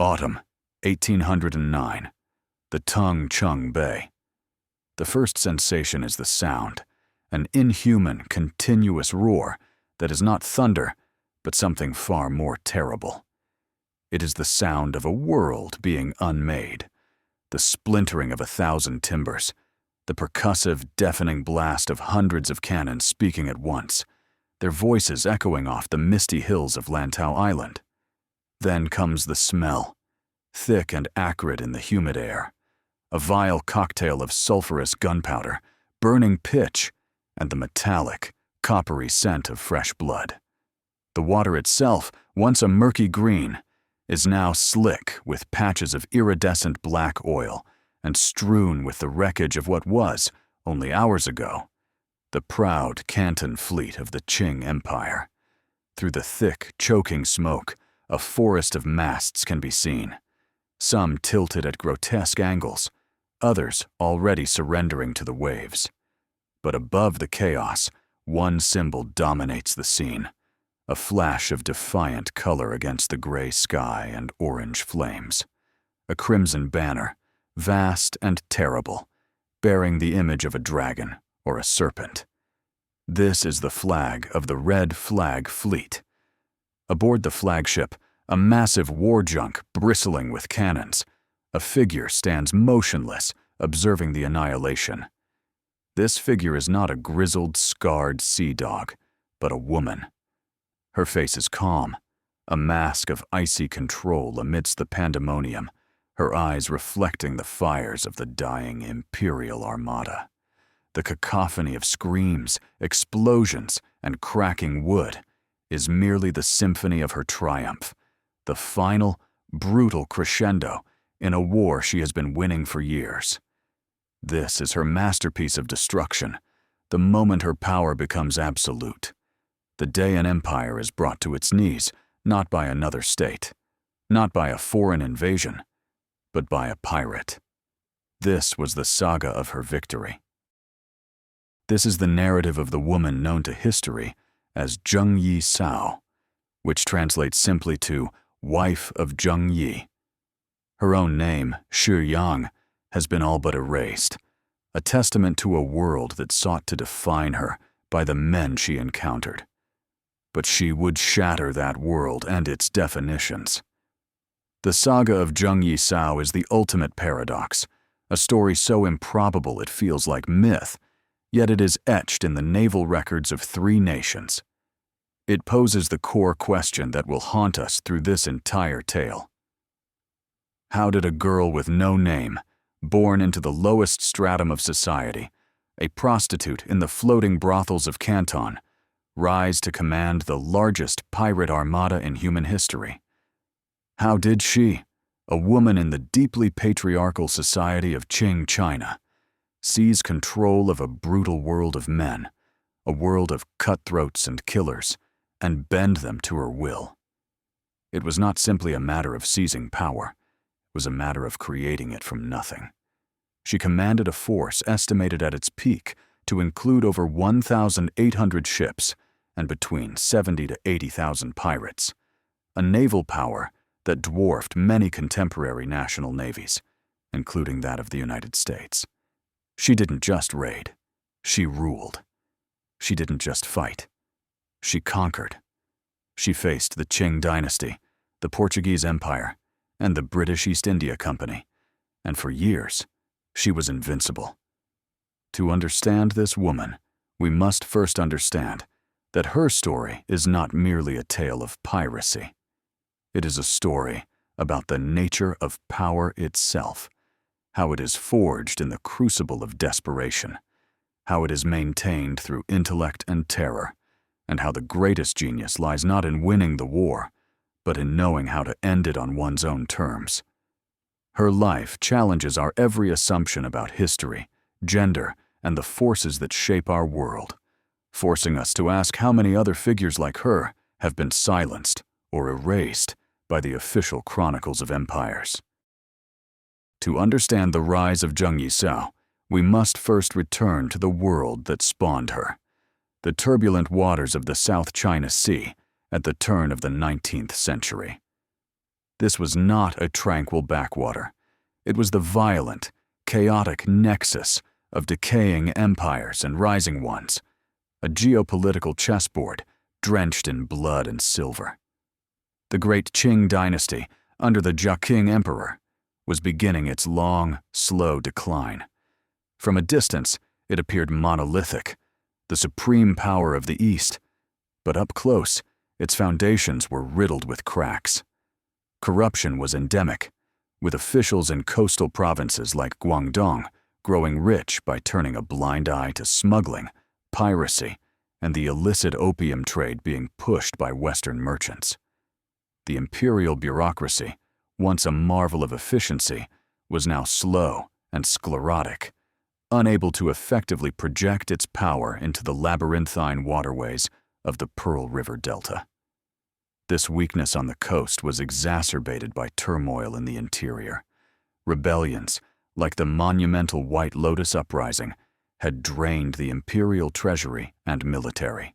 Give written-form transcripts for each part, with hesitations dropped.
Autumn, 1809. The Tung-Chung Bay. The first sensation is the sound, an inhuman, continuous roar that is not thunder, but something far more terrible. It is the sound of a world being unmade, the splintering of 1,000 timbers, the percussive, deafening blast of hundreds of cannons speaking at once, their voices echoing off the misty hills of Lantau Island. Then comes the smell, thick and acrid in the humid air, a vile cocktail of sulphurous gunpowder, burning pitch, and the metallic, coppery scent of fresh blood. The water itself, once a murky green, is now slick with patches of iridescent black oil and strewn with the wreckage of what was, only hours ago, the proud Canton fleet of the Qing Empire. Through the thick, choking smoke, a forest of masts can be seen, some tilted at grotesque angles, others already surrendering to the waves. But above the chaos, one symbol dominates the scene, a flash of defiant color against the gray sky and orange flames. A crimson banner, vast and terrible, bearing the image of a dragon or a serpent. This is the flag of the Red Flag Fleet. Aboard the flagship, a massive war junk bristling with cannons, a figure stands motionless, observing the annihilation. This figure is not a grizzled, scarred sea dog, but a woman. Her face is calm, a mask of icy control amidst the pandemonium, her eyes reflecting the fires of the dying Imperial Armada. The cacophony of screams, explosions, and cracking wood is merely the symphony of her triumph, the final, brutal crescendo in a war she has been winning for years. This is her masterpiece of destruction, the moment her power becomes absolute. The day an empire is brought to its knees, not by another state, not by a foreign invasion, but by a pirate. This was the saga of her victory. This is the narrative of the woman known to history as Zheng Yi Sao, which translates simply to wife of Zheng Yi. Her own name, Shi Yang, has been all but erased, a testament to a world that sought to define her by the men she encountered. But she would shatter that world and its definitions. The saga of Zheng Yi Sao is the ultimate paradox, a story so improbable it feels like myth, yet it is etched in the naval records of 3 nations. It poses the core question that will haunt us through this entire tale. How did a girl with no name, born into the lowest stratum of society, a prostitute in the floating brothels of Canton, rise to command the largest pirate armada in human history? How did she, a woman in the deeply patriarchal society of Qing China, seize control of a brutal world of men, a world of cutthroats and killers, and bend them to her will? It was not simply a matter of seizing power, it was a matter of creating it from nothing. She commanded a force estimated at its peak to include over 1,800 ships and between 70 to 80,000 pirates, a naval power that dwarfed many contemporary national navies, including that of the United States. She didn't just raid, she ruled. She didn't just fight, she conquered. She faced the Qing dynasty, the Portuguese Empire, and the British East India Company, and for years, she was invincible. To understand this woman, we must first understand that her story is not merely a tale of piracy. It is a story about the nature of power itself, how it is forged in the crucible of desperation, how it is maintained through intellect and terror, and how the greatest genius lies not in winning the war, but in knowing how to end it on one's own terms. Her life challenges our every assumption about history, gender, and the forces that shape our world, forcing us to ask how many other figures like her have been silenced or erased by the official chronicles of empires. To understand the rise of Zheng Yi Sao, we must first return to the world that spawned her, the turbulent waters of the South China Sea at the turn of the 19th century. This was not a tranquil backwater. It was the violent, chaotic nexus of decaying empires and rising ones, a geopolitical chessboard drenched in blood and silver. The great Qing dynasty, under the Qing emperor, was beginning its long, slow decline. From a distance, it appeared monolithic, the supreme power of the East, but up close, its foundations were riddled with cracks. Corruption was endemic, with officials in coastal provinces like Guangzhou growing rich by turning a blind eye to smuggling, piracy, and the illicit opium trade being pushed by Western merchants. The imperial bureaucracy, once a marvel of efficiency, was now slow and sclerotic, unable to effectively project its power into the labyrinthine waterways of the Pearl River Delta. This weakness on the coast was exacerbated by turmoil in the interior. Rebellions, like the monumental White Lotus Uprising, had drained the imperial treasury and military,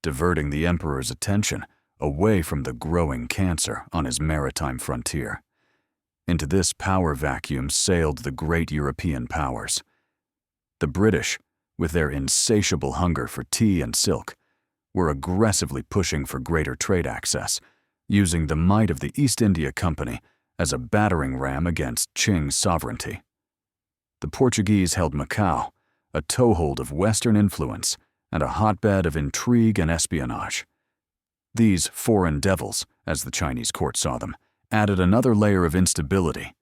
diverting the emperor's attention away from the growing cancer on his maritime frontier. Into this power vacuum sailed the great European powers. The British, with their insatiable hunger for tea and silk, were aggressively pushing for greater trade access, using the might of the East India Company as a battering ram against Qing's sovereignty. The Portuguese held Macau, a toehold of Western influence and a hotbed of intrigue and espionage. These foreign devils, as the Chinese court saw them, added another layer of instability.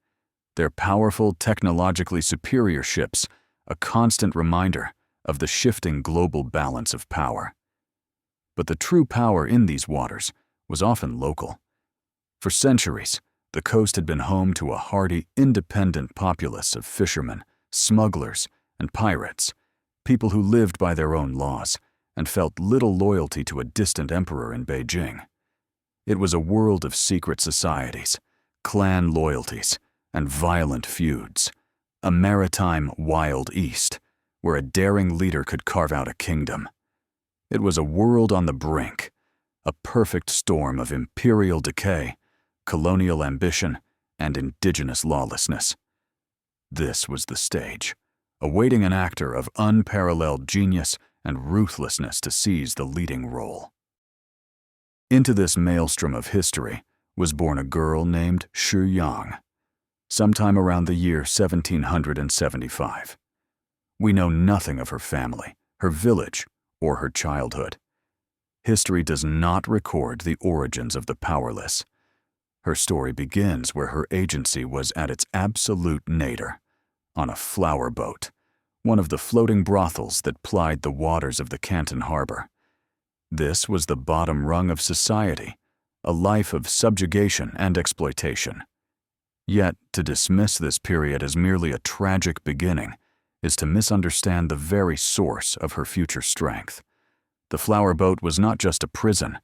Their powerful, technologically superior ships, a constant reminder of the shifting global balance of power. But the true power in these waters was often local. For centuries, the coast had been home to a hardy, independent populace of fishermen, smugglers, and pirates, people who lived by their own laws and felt little loyalty to a distant emperor in Beijing. It was a world of secret societies, clan loyalties, and violent feuds, a maritime Wild East, where a daring leader could carve out a kingdom. It was a world on the brink, a perfect storm of imperial decay, colonial ambition, and indigenous lawlessness. This was the stage, awaiting an actor of unparalleled genius and ruthlessness to seize the leading role. Into this maelstrom of history was born a girl named Xu Yang, sometime around the year 1775. We know nothing of her family, her village, or her childhood. History does not record the origins of the powerless. Her story begins where her agency was at its absolute nadir, on a flower boat, one of the floating brothels that plied the waters of the Canton harbor. This was the bottom rung of society, a life of subjugation and exploitation. Yet, to dismiss this period as merely a tragic beginning is to misunderstand the very source of her future strength. The flower boat was not just a prison,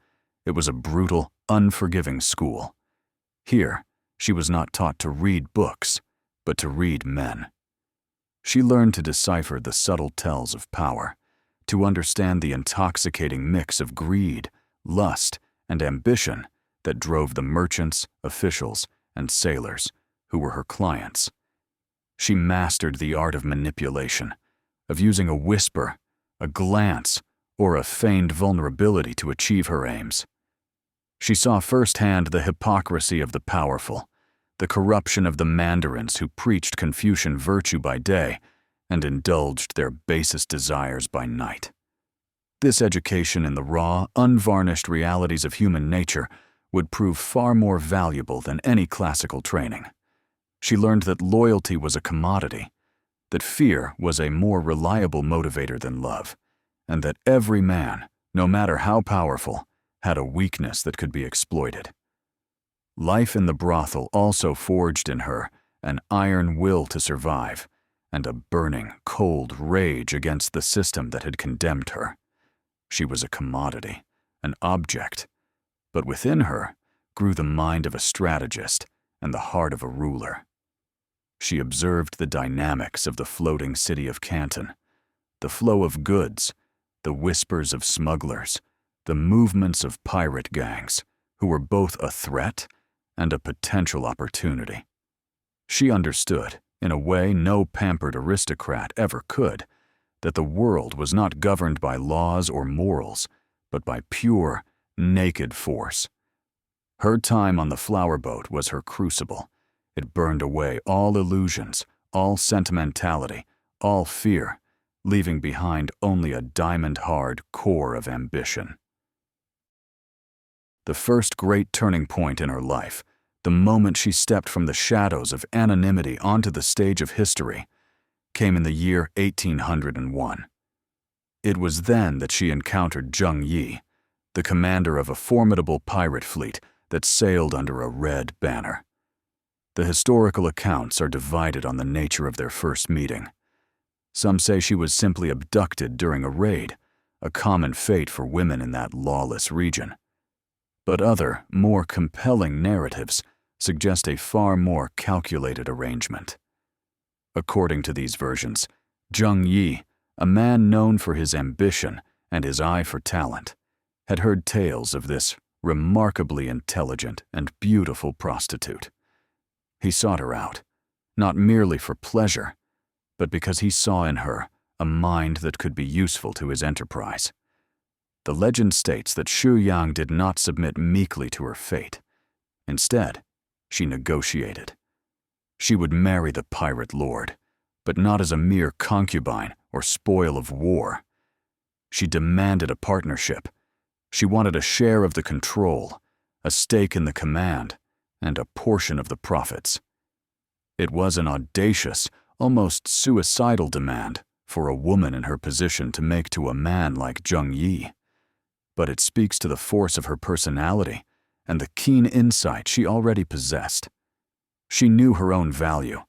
it was a brutal, unforgiving school. Here, she was not taught to read books, but to read men. She learned to decipher the subtle tells of power, to understand the intoxicating mix of greed, lust, and ambition that drove the merchants, officials, and sailors who were her clients. She mastered the art of manipulation, of using a whisper, a glance, or a feigned vulnerability to achieve her aims. She saw firsthand the hypocrisy of the powerful, the corruption of the mandarins who preached Confucian virtue by day and indulged their basest desires by night. This education in the raw, unvarnished realities of human nature would prove far more valuable than any classical training. She learned that loyalty was a commodity, that fear was a more reliable motivator than love, and that every man, no matter how powerful, had a weakness that could be exploited. Life in the brothel also forged in her an iron will to survive and a burning, cold rage against the system that had condemned her. She was a commodity, an object, but within her grew the mind of a strategist and the heart of a ruler. She observed the dynamics of the floating city of Canton, the flow of goods, the whispers of smugglers, the movements of pirate gangs, who were both a threat and a potential opportunity. She understood, in a way no pampered aristocrat ever could, that the world was not governed by laws or morals, but by pure, naked force. Her time on the flower boat was her crucible. It burned away all illusions, all sentimentality, all fear, leaving behind only a diamond-hard core of ambition. The first great turning point in her life, the moment she stepped from the shadows of anonymity onto the stage of history, came in the year 1801. It was then that she encountered Zheng Yi, the commander of a formidable pirate fleet that sailed under a red banner. The historical accounts are divided on the nature of their first meeting. Some say she was simply abducted during a raid, a common fate for women in that lawless region. But other, more compelling narratives suggest a far more calculated arrangement. According to these versions, Zheng Yi, a man known for his ambition and his eye for talent, had heard tales of this remarkably intelligent and beautiful prostitute. He sought her out, not merely for pleasure, but because he saw in her a mind that could be useful to his enterprise. The legend states that Xu Yang did not submit meekly to her fate. Instead, she negotiated. She would marry the pirate lord, but not as a mere concubine or spoil of war. She demanded a partnership. She wanted a share of the control, a stake in the command, and a portion of the profits. It was an audacious, almost suicidal demand for a woman in her position to make to a man like Zheng Yi. But it speaks to the force of her personality and the keen insight she already possessed. She knew her own value,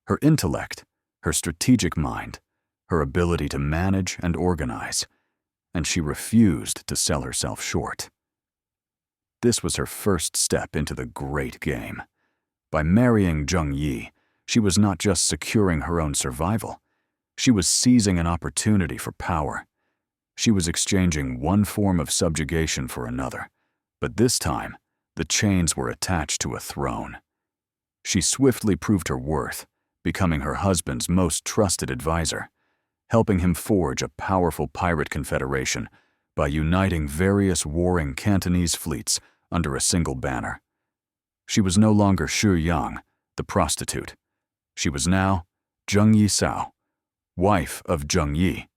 her intellect, her strategic mind, her ability to manage and organize, and she refused to sell herself short. This was her first step into the great game. By marrying Zheng Yi, she was not just securing her own survival, she was seizing an opportunity for power. She was exchanging one form of subjugation for another, but this time, the chains were attached to a throne. She swiftly proved her worth, becoming her husband's most trusted advisor, helping him forge a powerful pirate confederation by uniting various warring Cantonese fleets under a single banner. She was no longer Xu Yang, the prostitute. She was now Zheng Yi Sao, wife of Zheng Yi,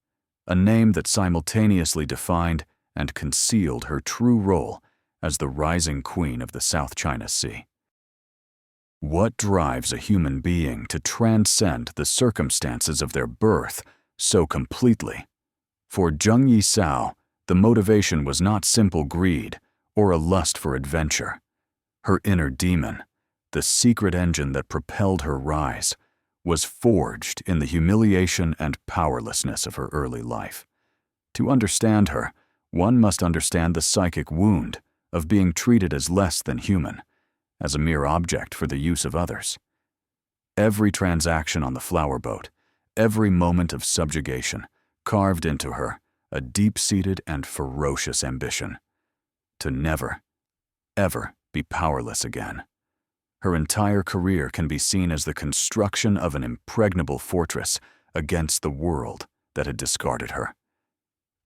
a name that simultaneously defined and concealed her true role as the rising queen of the South China Sea. What drives a human being to transcend the circumstances of their birth so completely? For Zheng Yi Sao, the motivation was not simple greed or a lust for adventure. Her inner demon, the secret engine that propelled her rise, was forged in the humiliation and powerlessness of her early life. To understand her, one must understand the psychic wound of being treated as less than human, as a mere object for the use of others. Every transaction on the flower boat, every moment of subjugation, carved into her a deep-seated and ferocious ambition to never, ever be powerless again. Her entire career can be seen as the construction of an impregnable fortress against the world that had discarded her.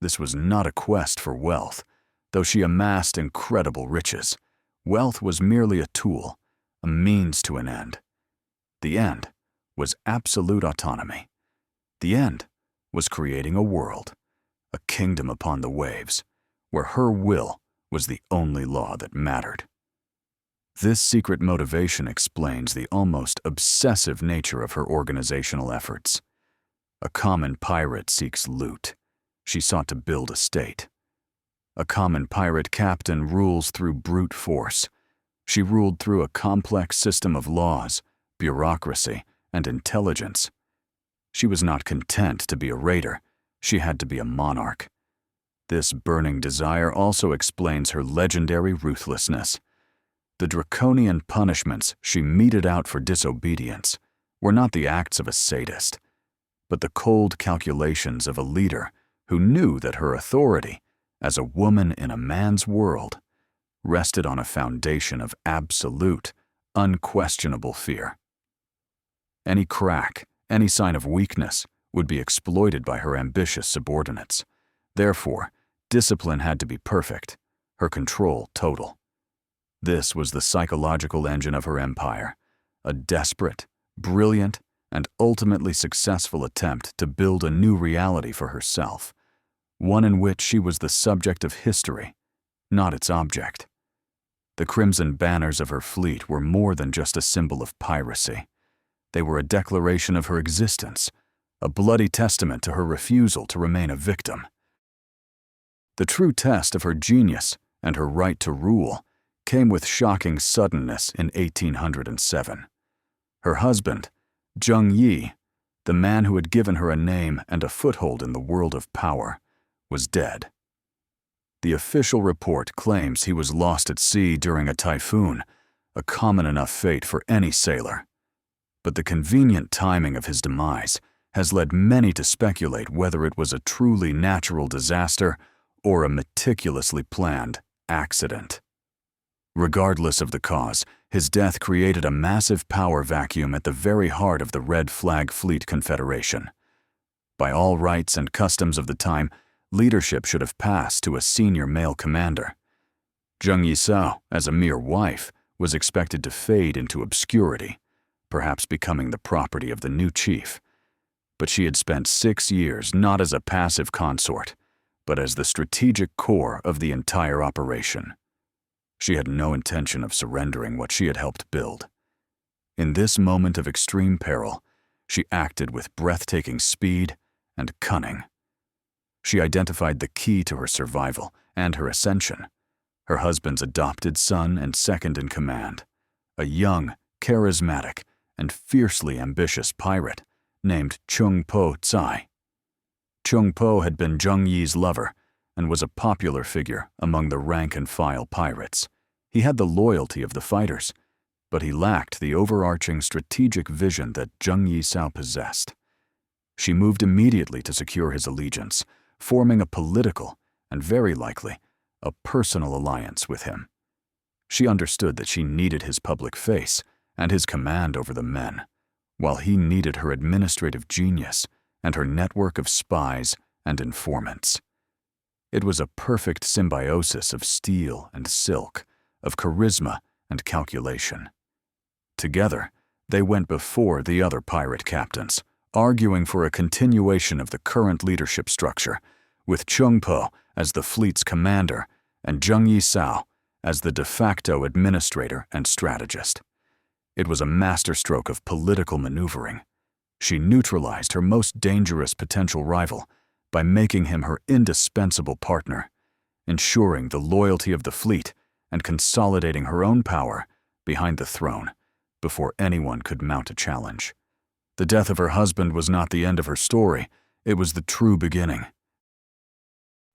This was not a quest for wealth, though she amassed incredible riches. Wealth was merely a tool, a means to an end. The end was absolute autonomy. The end was creating a world, a kingdom upon the waves, where her will was the only law that mattered. This secret motivation explains the almost obsessive nature of her organizational efforts. A common pirate seeks loot. She sought to build a state. A common pirate captain rules through brute force. She ruled through a complex system of laws, bureaucracy, and intelligence. She was not content to be a raider. She had to be a monarch. This burning desire also explains her legendary ruthlessness. The draconian punishments she meted out for disobedience were not the acts of a sadist, but the cold calculations of a leader who knew that her authority, as a woman in a man's world, rested on a foundation of absolute, unquestionable fear. Any crack, any sign of weakness, would be exploited by her ambitious subordinates. Therefore, discipline had to be perfect, her control total. This was the psychological engine of her empire, a desperate, brilliant, and ultimately successful attempt to build a new reality for herself, one in which she was the subject of history, not its object. The crimson banners of her fleet were more than just a symbol of piracy. They were a declaration of her existence, a bloody testament to her refusal to remain a victim. The true test of her genius and her right to rule came with shocking suddenness in 1807. Her husband, Zheng Yi, the man who had given her a name and a foothold in the world of power, was dead. The official report claims he was lost at sea during a typhoon, a common enough fate for any sailor. But the convenient timing of his demise has led many to speculate whether it was a truly natural disaster or a meticulously planned accident. Regardless of the cause, his death created a massive power vacuum at the very heart of the Red Flag Fleet Confederation. By all rights and customs of the time, leadership should have passed to a senior male commander. Zheng Yi Sao, as a mere wife, was expected to fade into obscurity, perhaps becoming the property of the new chief. But she had spent 6 years not as a passive consort, but as the strategic core of the entire operation. She had no intention of surrendering what she had helped build. In this moment of extreme peril, she acted with breathtaking speed and cunning. She identified the key to her survival and her ascension, her husband's adopted son and second in command, a young, charismatic, and fiercely ambitious pirate named Chung Po Tsai. Chung Po had been Zheng Yi's lover and was a popular figure among the rank-and-file pirates. He had the loyalty of the fighters, but he lacked the overarching strategic vision that Zheng Yi Sao possessed. She moved immediately to secure his allegiance, forming a political, and very likely, a personal alliance with him. She understood that she needed his public face and his command over the men, while he needed her administrative genius and her network of spies and informants. It was a perfect symbiosis of steel and silk, of charisma and calculation. Together, they went before the other pirate captains, arguing for a continuation of the current leadership structure, with Chung Po as the fleet's commander and Zheng Yi Sao as the de facto administrator and strategist. It was a masterstroke of political maneuvering. She neutralized her most dangerous potential rival by making him her indispensable partner, ensuring the loyalty of the fleet and consolidating her own power behind the throne before anyone could mount a challenge. The death of her husband was not the end of her story, it was the true beginning.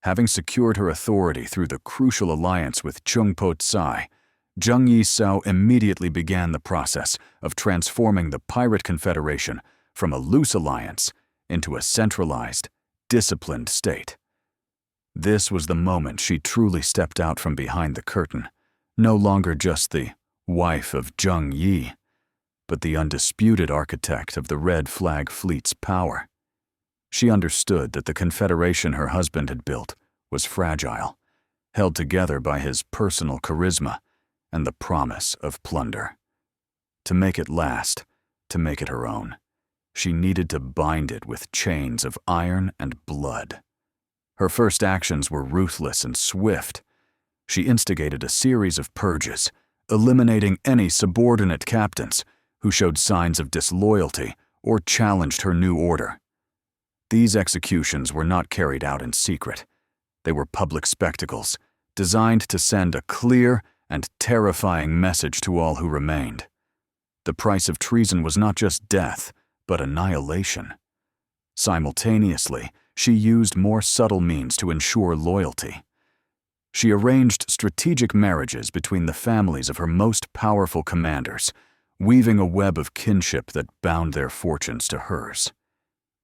Having secured her authority through the crucial alliance with Chung Po Tsai, Zheng Yi Sao immediately began the process of transforming the Pirate Confederation from a loose alliance into a centralized, disciplined state. This was the moment she truly stepped out from behind the curtain, no longer just the wife of Zheng Yi, but the undisputed architect of the Red Flag Fleet's power. She understood that the confederation her husband had built was fragile, held together by his personal charisma and the promise of plunder. To make it last, to make it her own, she needed to bind it with chains of iron and blood. Her first actions were ruthless and swift. She instigated a series of purges, eliminating any subordinate captains who showed signs of disloyalty or challenged her new order. These executions were not carried out in secret. They were public spectacles, designed to send a clear and terrifying message to all who remained. The price of treason was not just death, but annihilation. Simultaneously, she used more subtle means to ensure loyalty. She arranged strategic marriages between the families of her most powerful commanders, weaving a web of kinship that bound their fortunes to hers.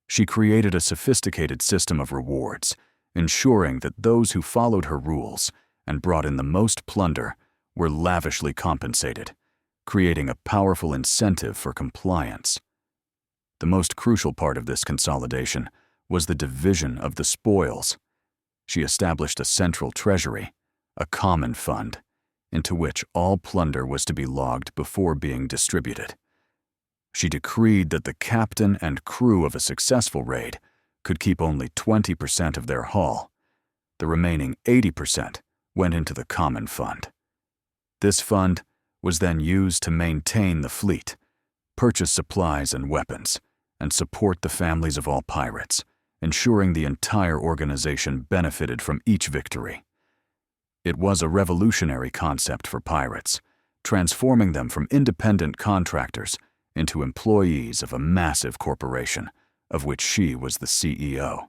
She created a sophisticated system of rewards, ensuring that those who followed her rules and brought in the most plunder were lavishly compensated, creating a powerful incentive for compliance. The most crucial part of this consolidation was the division of the spoils. She established a central treasury, a common fund, into which all plunder was to be logged before being distributed. She decreed that the captain and crew of a successful raid could keep only 20% of their haul. The remaining 80% went into the common fund. This fund was then used to maintain the fleet, purchase supplies and weapons, and support the families of all pirates, ensuring the entire organization benefited from each victory. It was a revolutionary concept for pirates, transforming them from independent contractors into employees of a massive corporation, of which she was the CEO.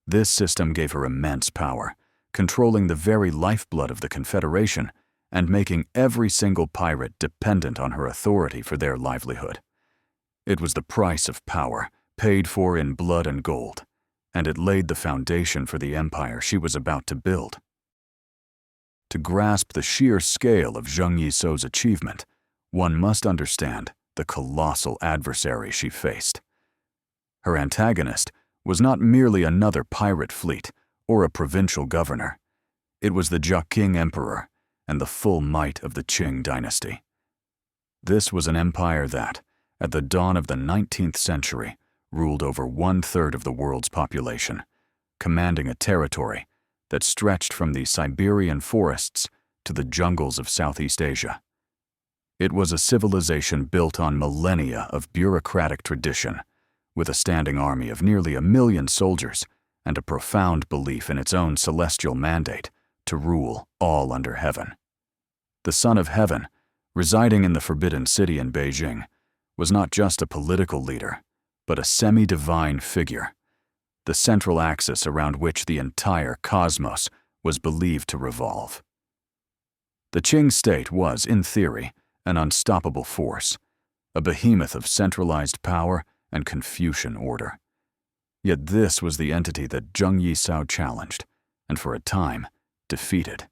This system gave her immense power, controlling the very lifeblood of the Confederation and making every single pirate dependent on her authority for their livelihood. It was the price of power, paid for in blood and gold, and it laid the foundation for the empire she was about to build. To grasp the sheer scale of Zheng Yi Sao's achievement, one must understand the colossal adversary she faced. Her antagonist was not merely another pirate fleet or a provincial governor. It was the Qing emperor and the full might of the Qing dynasty. This was an empire that, at the dawn of the 19th century, ruled over 1/3 of the world's population, commanding a territory that stretched from the Siberian forests to the jungles of Southeast Asia. It was a civilization built on millennia of bureaucratic tradition, with a standing army of nearly 1 million soldiers and a profound belief in its own celestial mandate to rule all under heaven. The Son of Heaven, residing in the Forbidden City in Beijing, was not just a political leader, but a semi-divine figure, the central axis around which the entire cosmos was believed to revolve. The Qing state was, in theory, an unstoppable force, a behemoth of centralized power and Confucian order. Yet this was the entity that Zheng Yi Sao challenged, and for a time, defeated.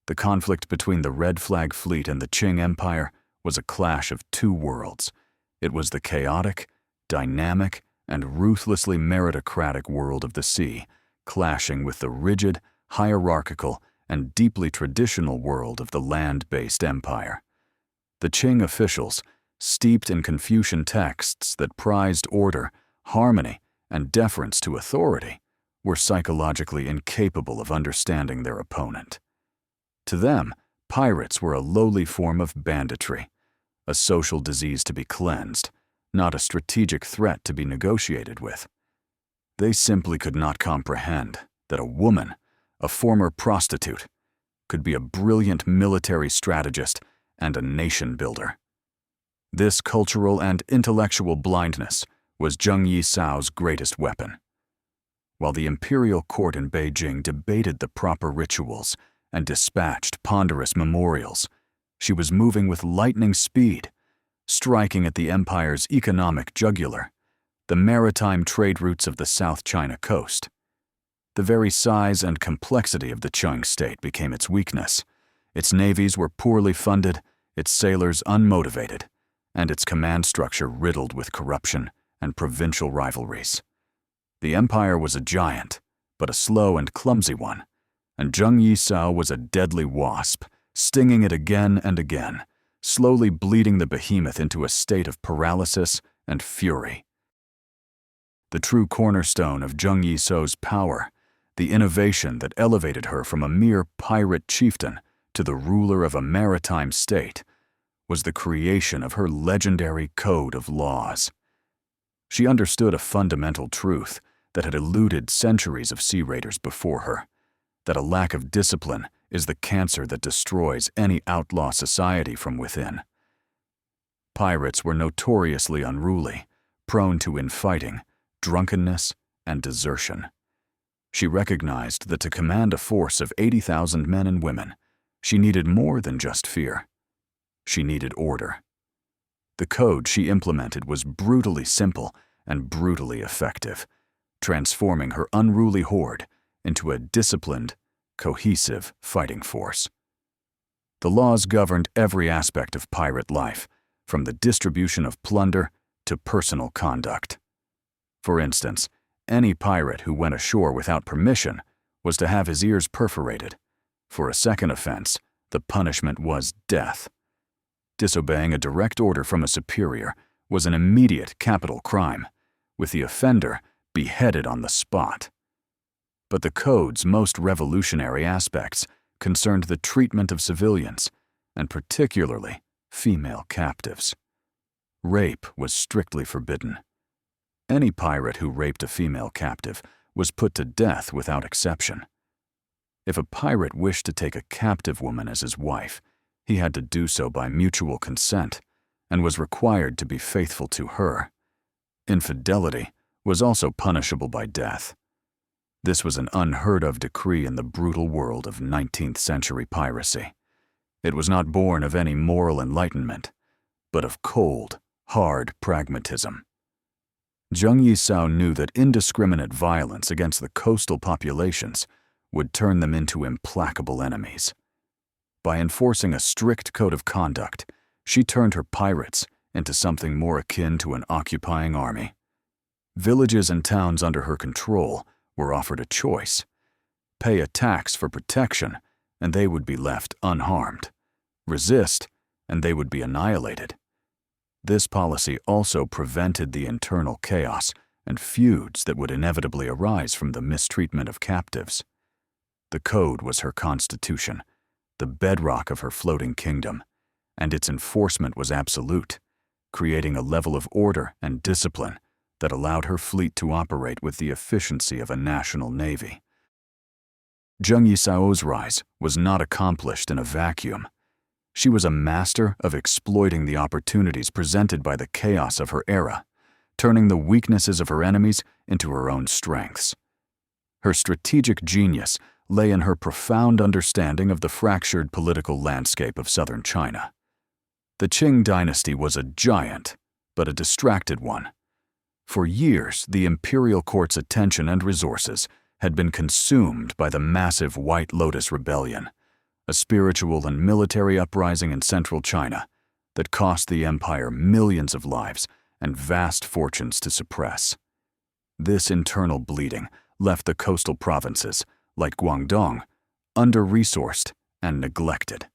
The conflict between the Red Flag Fleet and the Qing Empire was a clash of two worlds. It was the chaotic, dynamic, and ruthlessly meritocratic world of the sea, clashing with the rigid, hierarchical, and deeply traditional world of the land-based empire. The Qing officials, steeped in Confucian texts that prized order, harmony, and deference to authority, were psychologically incapable of understanding their opponent. To them, pirates were a lowly form of banditry, a social disease to be cleansed, not a strategic threat to be negotiated with. They simply could not comprehend that a woman, a former prostitute, could be a brilliant military strategist and a nation builder. This cultural and intellectual blindness was Zheng Yi Sao's greatest weapon. While the imperial court in Beijing debated the proper rituals and dispatched ponderous memorials, she was moving with lightning speed, striking at the empire's economic jugular, the maritime trade routes of the South China coast. The very size and complexity of the Qing state became its weakness. Its navies were poorly funded, its sailors unmotivated, and its command structure riddled with corruption and provincial rivalries. The empire was a giant, but a slow and clumsy one, and Zheng Yi Sao was a deadly wasp, stinging it again and again, slowly bleeding the behemoth into a state of paralysis and fury. The true cornerstone of Zheng Yi Sao's power, the innovation that elevated her from a mere pirate chieftain to the ruler of a maritime state, was the creation of her legendary code of laws. She understood a fundamental truth that had eluded centuries of sea raiders before her, that a lack of discipline is the cancer that destroys any outlaw society from within. Pirates were notoriously unruly, prone to infighting, drunkenness, and desertion. She recognized that to command a force of 80,000 men and women, she needed more than just fear. She needed order. The code she implemented was brutally simple and brutally effective, transforming her unruly horde into a disciplined, cohesive fighting force. The laws governed every aspect of pirate life, from the distribution of plunder to personal conduct. For instance, any pirate who went ashore without permission was to have his ears perforated. For a second offense, the punishment was death. Disobeying a direct order from a superior was an immediate capital crime, with the offender beheaded on the spot. But the code's most revolutionary aspects concerned the treatment of civilians, and particularly female captives. Rape was strictly forbidden. Any pirate who raped a female captive was put to death without exception. If a pirate wished to take a captive woman as his wife, he had to do so by mutual consent and was required to be faithful to her. Infidelity was also punishable by death. This was an unheard-of decree in the brutal world of 19th century piracy. It was not born of any moral enlightenment, but of cold, hard pragmatism. Zheng Yi Sao knew that indiscriminate violence against the coastal populations would turn them into implacable enemies. By enforcing a strict code of conduct, she turned her pirates into something more akin to an occupying army. Villages and towns under her control were offered a choice: pay a tax for protection, and they would be left unharmed. Resist, and they would be annihilated. This policy also prevented the internal chaos and feuds that would inevitably arise from the mistreatment of captives. The code was her constitution, the bedrock of her floating kingdom, and its enforcement was absolute, creating a level of order and discipline that allowed her fleet to operate with the efficiency of a national navy. Zheng Yi Sao's rise was not accomplished in a vacuum. She was a master of exploiting the opportunities presented by the chaos of her era, turning the weaknesses of her enemies into her own strengths. Her strategic genius lay in her profound understanding of the fractured political landscape of southern China. The Qing dynasty was a giant, but a distracted one. For years, the imperial court's attention and resources had been consumed by the massive White Lotus Rebellion, a spiritual and military uprising in central China that cost the empire millions of lives and vast fortunes to suppress. This internal bleeding left the coastal provinces, like Guangdong, under-resourced and neglected.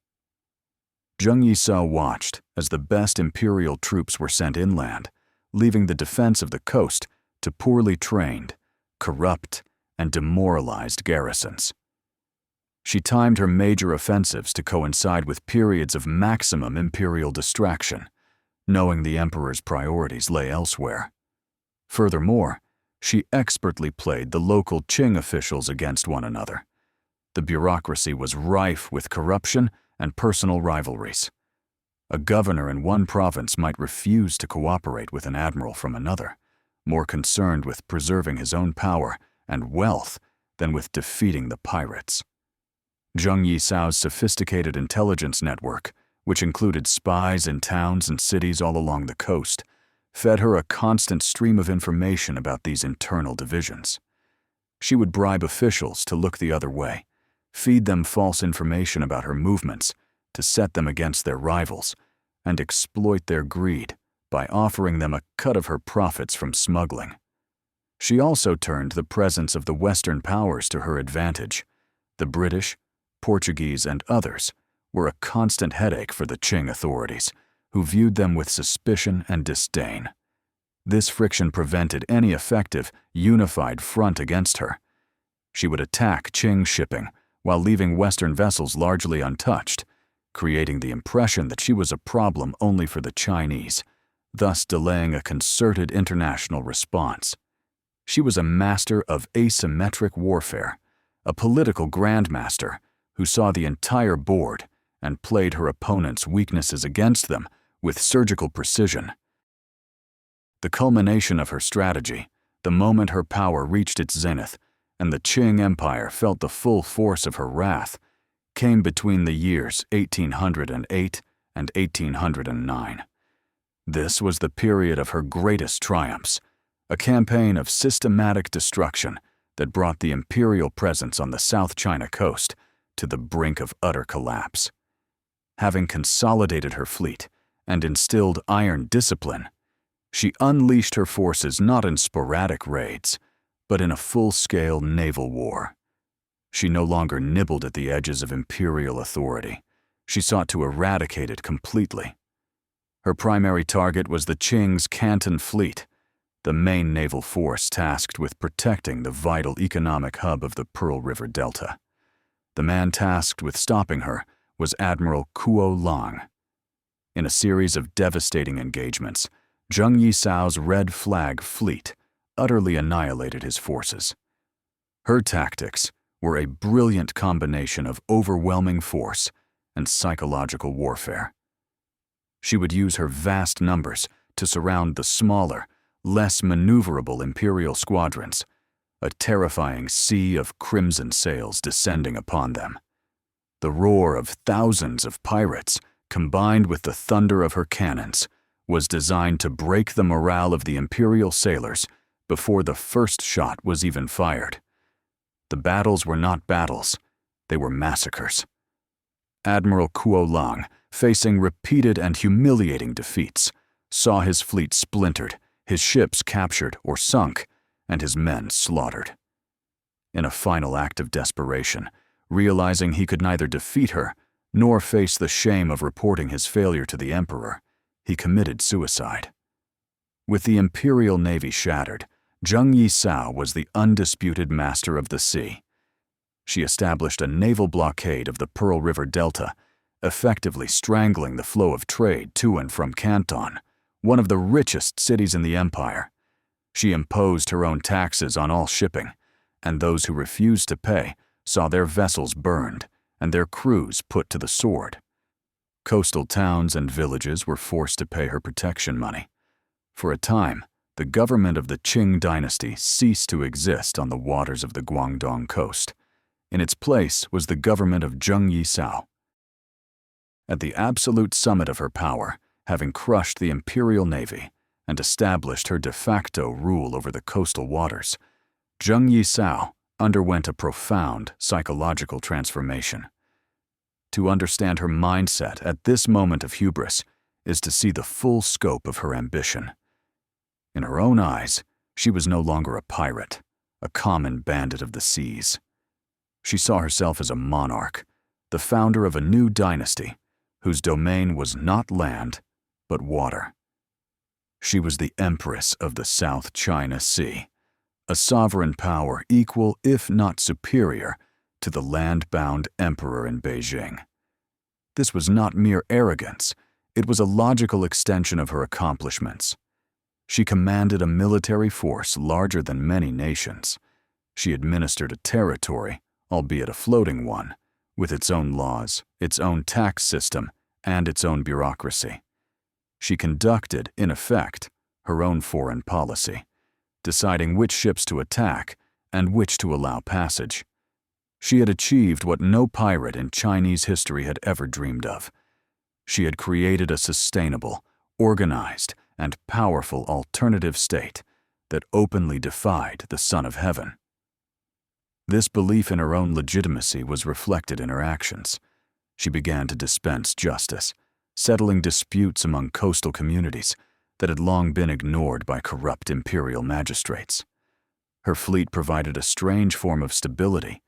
Zheng Yi Sao watched as the best imperial troops were sent inland, leaving the defense of the coast to poorly trained, corrupt, and demoralized garrisons. She timed her major offensives to coincide with periods of maximum imperial distraction, knowing the emperor's priorities lay elsewhere. Furthermore, she expertly played the local Qing officials against one another. The bureaucracy was rife with corruption and personal rivalries. A governor in one province might refuse to cooperate with an admiral from another, more concerned with preserving his own power and wealth than with defeating the pirates. Zheng Yi Sao's sophisticated intelligence network, which included spies in towns and cities all along the coast, fed her a constant stream of information about these internal divisions. She would bribe officials to look the other way, feed them false information about her movements to set them against their rivals, and exploit their greed by offering them a cut of her profits from smuggling. She also turned the presence of the Western powers to her advantage. The British, Portuguese, and others were a constant headache for the Qing authorities, who viewed them with suspicion and disdain. This friction prevented any effective, unified front against her. She would attack Qing shipping while leaving Western vessels largely untouched, creating the impression that she was a problem only for the Chinese, thus delaying a concerted international response. She was a master of asymmetric warfare, a political grandmaster who saw the entire board and played her opponents' weaknesses against them with surgical precision. The culmination of her strategy, the moment her power reached its zenith and the Qing Empire felt the full force of her wrath, came between the years 1808 and 1809. This was the period of her greatest triumphs, a campaign of systematic destruction that brought the imperial presence on the South China coast to the brink of utter collapse. Having consolidated her fleet and instilled iron discipline, she unleashed her forces not in sporadic raids, but in a full-scale naval war. She no longer nibbled at the edges of imperial authority. She sought to eradicate it completely. Her primary target was the Qing's Canton Fleet, the main naval force tasked with protecting the vital economic hub of the Pearl River Delta. The man tasked with stopping her was Admiral Kuo Lang. In a series of devastating engagements, Zheng Yi Sao's Red Flag fleet utterly annihilated his forces. Her tactics were a brilliant combination of overwhelming force and psychological warfare. She would use her vast numbers to surround the smaller, less maneuverable imperial squadrons, a terrifying sea of crimson sails descending upon them. The roar of thousands of pirates, combined with the thunder of her cannons, was designed to break the morale of the imperial sailors before the first shot was even fired. The battles were not battles, they were massacres. Admiral Kuo Lang, facing repeated and humiliating defeats, saw his fleet splintered, his ships captured or sunk, and his men slaughtered. In a final act of desperation, realizing he could neither defeat her nor face the shame of reporting his failure to the emperor, he committed suicide. With the imperial navy shattered, Zheng Yi Sao was the undisputed master of the sea. She established a naval blockade of the Pearl River Delta, effectively strangling the flow of trade to and from Canton, one of the richest cities in the empire. She imposed her own taxes on all shipping, and those who refused to pay saw their vessels burned and their crews put to the sword. Coastal towns and villages were forced to pay her protection money. For a time, the government of the Qing dynasty ceased to exist on the waters of the Guangdong coast. In its place was the government of Zheng Yi Sao. At the absolute summit of her power, having crushed the imperial navy and established her de facto rule over the coastal waters, Zheng Yi Sao underwent a profound psychological transformation. To understand her mindset at this moment of hubris is to see the full scope of her ambition. In her own eyes, she was no longer a pirate, a common bandit of the seas. She saw herself as a monarch, the founder of a new dynasty, whose domain was not land, but water. She was the Empress of the South China Sea, a sovereign power equal, if not superior, to the land-bound emperor in Beijing. This was not mere arrogance, it was a logical extension of her accomplishments. She commanded a military force larger than many nations. She administered a territory, albeit a floating one, with its own laws, its own tax system, and its own bureaucracy. She conducted, in effect, her own foreign policy, deciding which ships to attack and which to allow passage. She had achieved what no pirate in Chinese history had ever dreamed of. She had created a sustainable, organized, and powerful alternative state that openly defied the Son of Heaven. This belief in her own legitimacy was reflected in her actions. She began to dispense justice, settling disputes among coastal communities that had long been ignored by corrupt imperial magistrates. Her fleet provided a strange form of stability.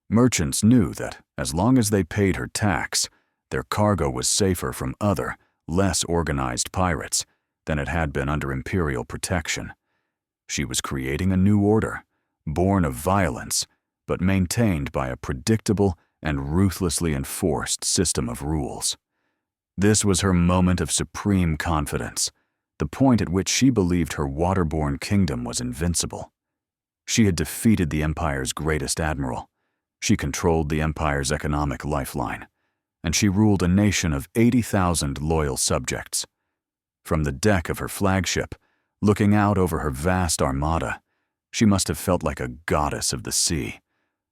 Merchants knew that, as long as they paid her tax, their cargo was safer from other, less organized pirates than it had been under imperial protection. She was creating a new order, born of violence, but maintained by a predictable and ruthlessly enforced system of rules. This was her moment of supreme confidence, the point at which she believed her waterborne kingdom was invincible. She had defeated the empire's greatest admiral. She controlled the empire's economic lifeline, and she ruled a nation of 80,000 loyal subjects. From the deck of her flagship, looking out over her vast armada, she must have felt like a goddess of the sea,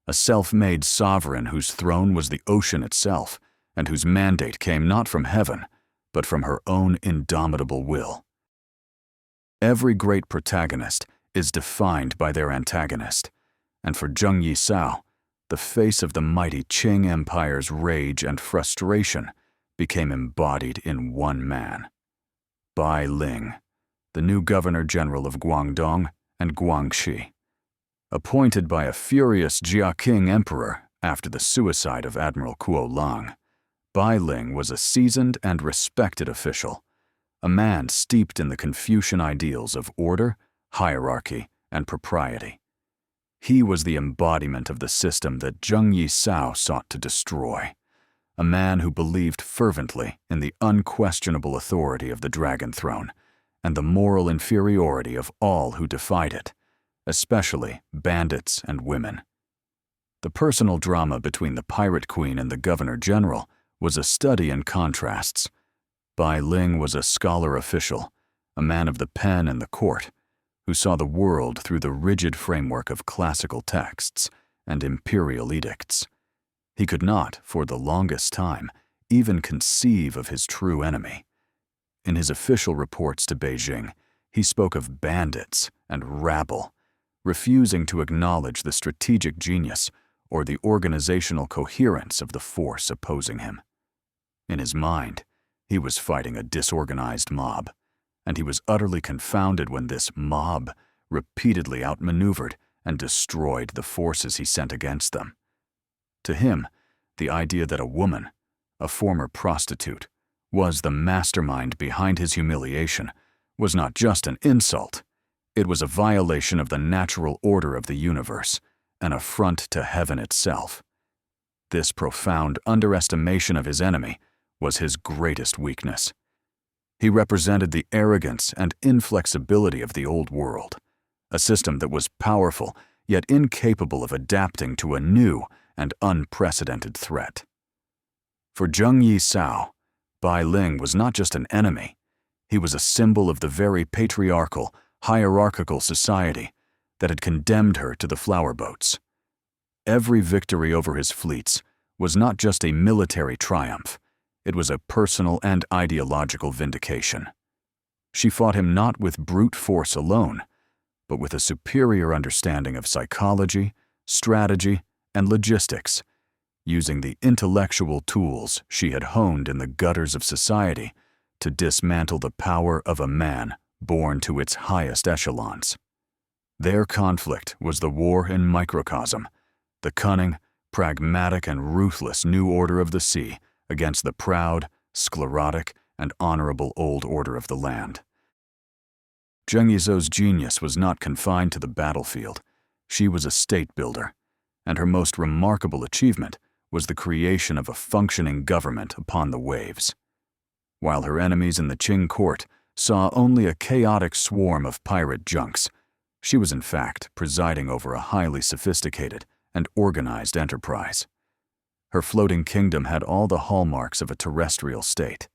a self-made sovereign whose throne was the ocean itself, and whose mandate came not from heaven, but from her own indomitable will. Every great protagonist is defined by their antagonist, and for Zheng Yi Sao, the face of the mighty Qing Empire's rage and frustration became embodied in one man. Bai Ling, the new Governor-General of Guangdong and Guangxi. Appointed by a furious Jia Qing emperor after the suicide of Admiral Kuo Lang, Bai Ling was a seasoned and respected official, a man steeped in the Confucian ideals of order, hierarchy, and propriety. He was the embodiment of the system that Zheng Yi Sao sought to destroy, a man who believed fervently in the unquestionable authority of the Dragon Throne and the moral inferiority of all who defied it, especially bandits and women. The personal drama between the Pirate Queen and the Governor-General was a study in contrasts. Bai Ling was a scholar official, a man of the pen and the court, who saw the world through the rigid framework of classical texts and imperial edicts. He could not, for the longest time, even conceive of his true enemy. In his official reports to Beijing, he spoke of bandits and rabble, refusing to acknowledge the strategic genius or the organizational coherence of the force opposing him. In his mind, he was fighting a disorganized mob, and he was utterly confounded when this mob repeatedly outmaneuvered and destroyed the forces he sent against them. To him, the idea that a woman, a former prostitute, was the mastermind behind his humiliation was not just an insult. It was a violation of the natural order of the universe, an affront to heaven itself. This profound underestimation of his enemy was his greatest weakness. He represented the arrogance and inflexibility of the old world, a system that was powerful yet incapable of adapting to a new and unprecedented threat. For Zheng Yi Sao, Bai Ling was not just an enemy. He was a symbol of the very patriarchal, hierarchical society that had condemned her to the flower boats. Every victory over his fleets was not just a military triumph, it was a personal and ideological vindication. She fought him not with brute force alone, but with a superior understanding of psychology, strategy, and logistics, using the intellectual tools she had honed in the gutters of society to dismantle the power of a man born to its highest echelons. Their conflict was the war in microcosm, the cunning, pragmatic, and ruthless new order of the sea against the proud, sclerotic, and honorable old order of the land. Zheng Yi Sao's genius was not confined to the battlefield. She was a state builder, and her most remarkable achievement was the creation of a functioning government upon the waves. While her enemies in the Qing court saw only a chaotic swarm of pirate junks, she was in fact presiding over a highly sophisticated and organized enterprise. Her floating kingdom had all the hallmarks of a terrestrial state,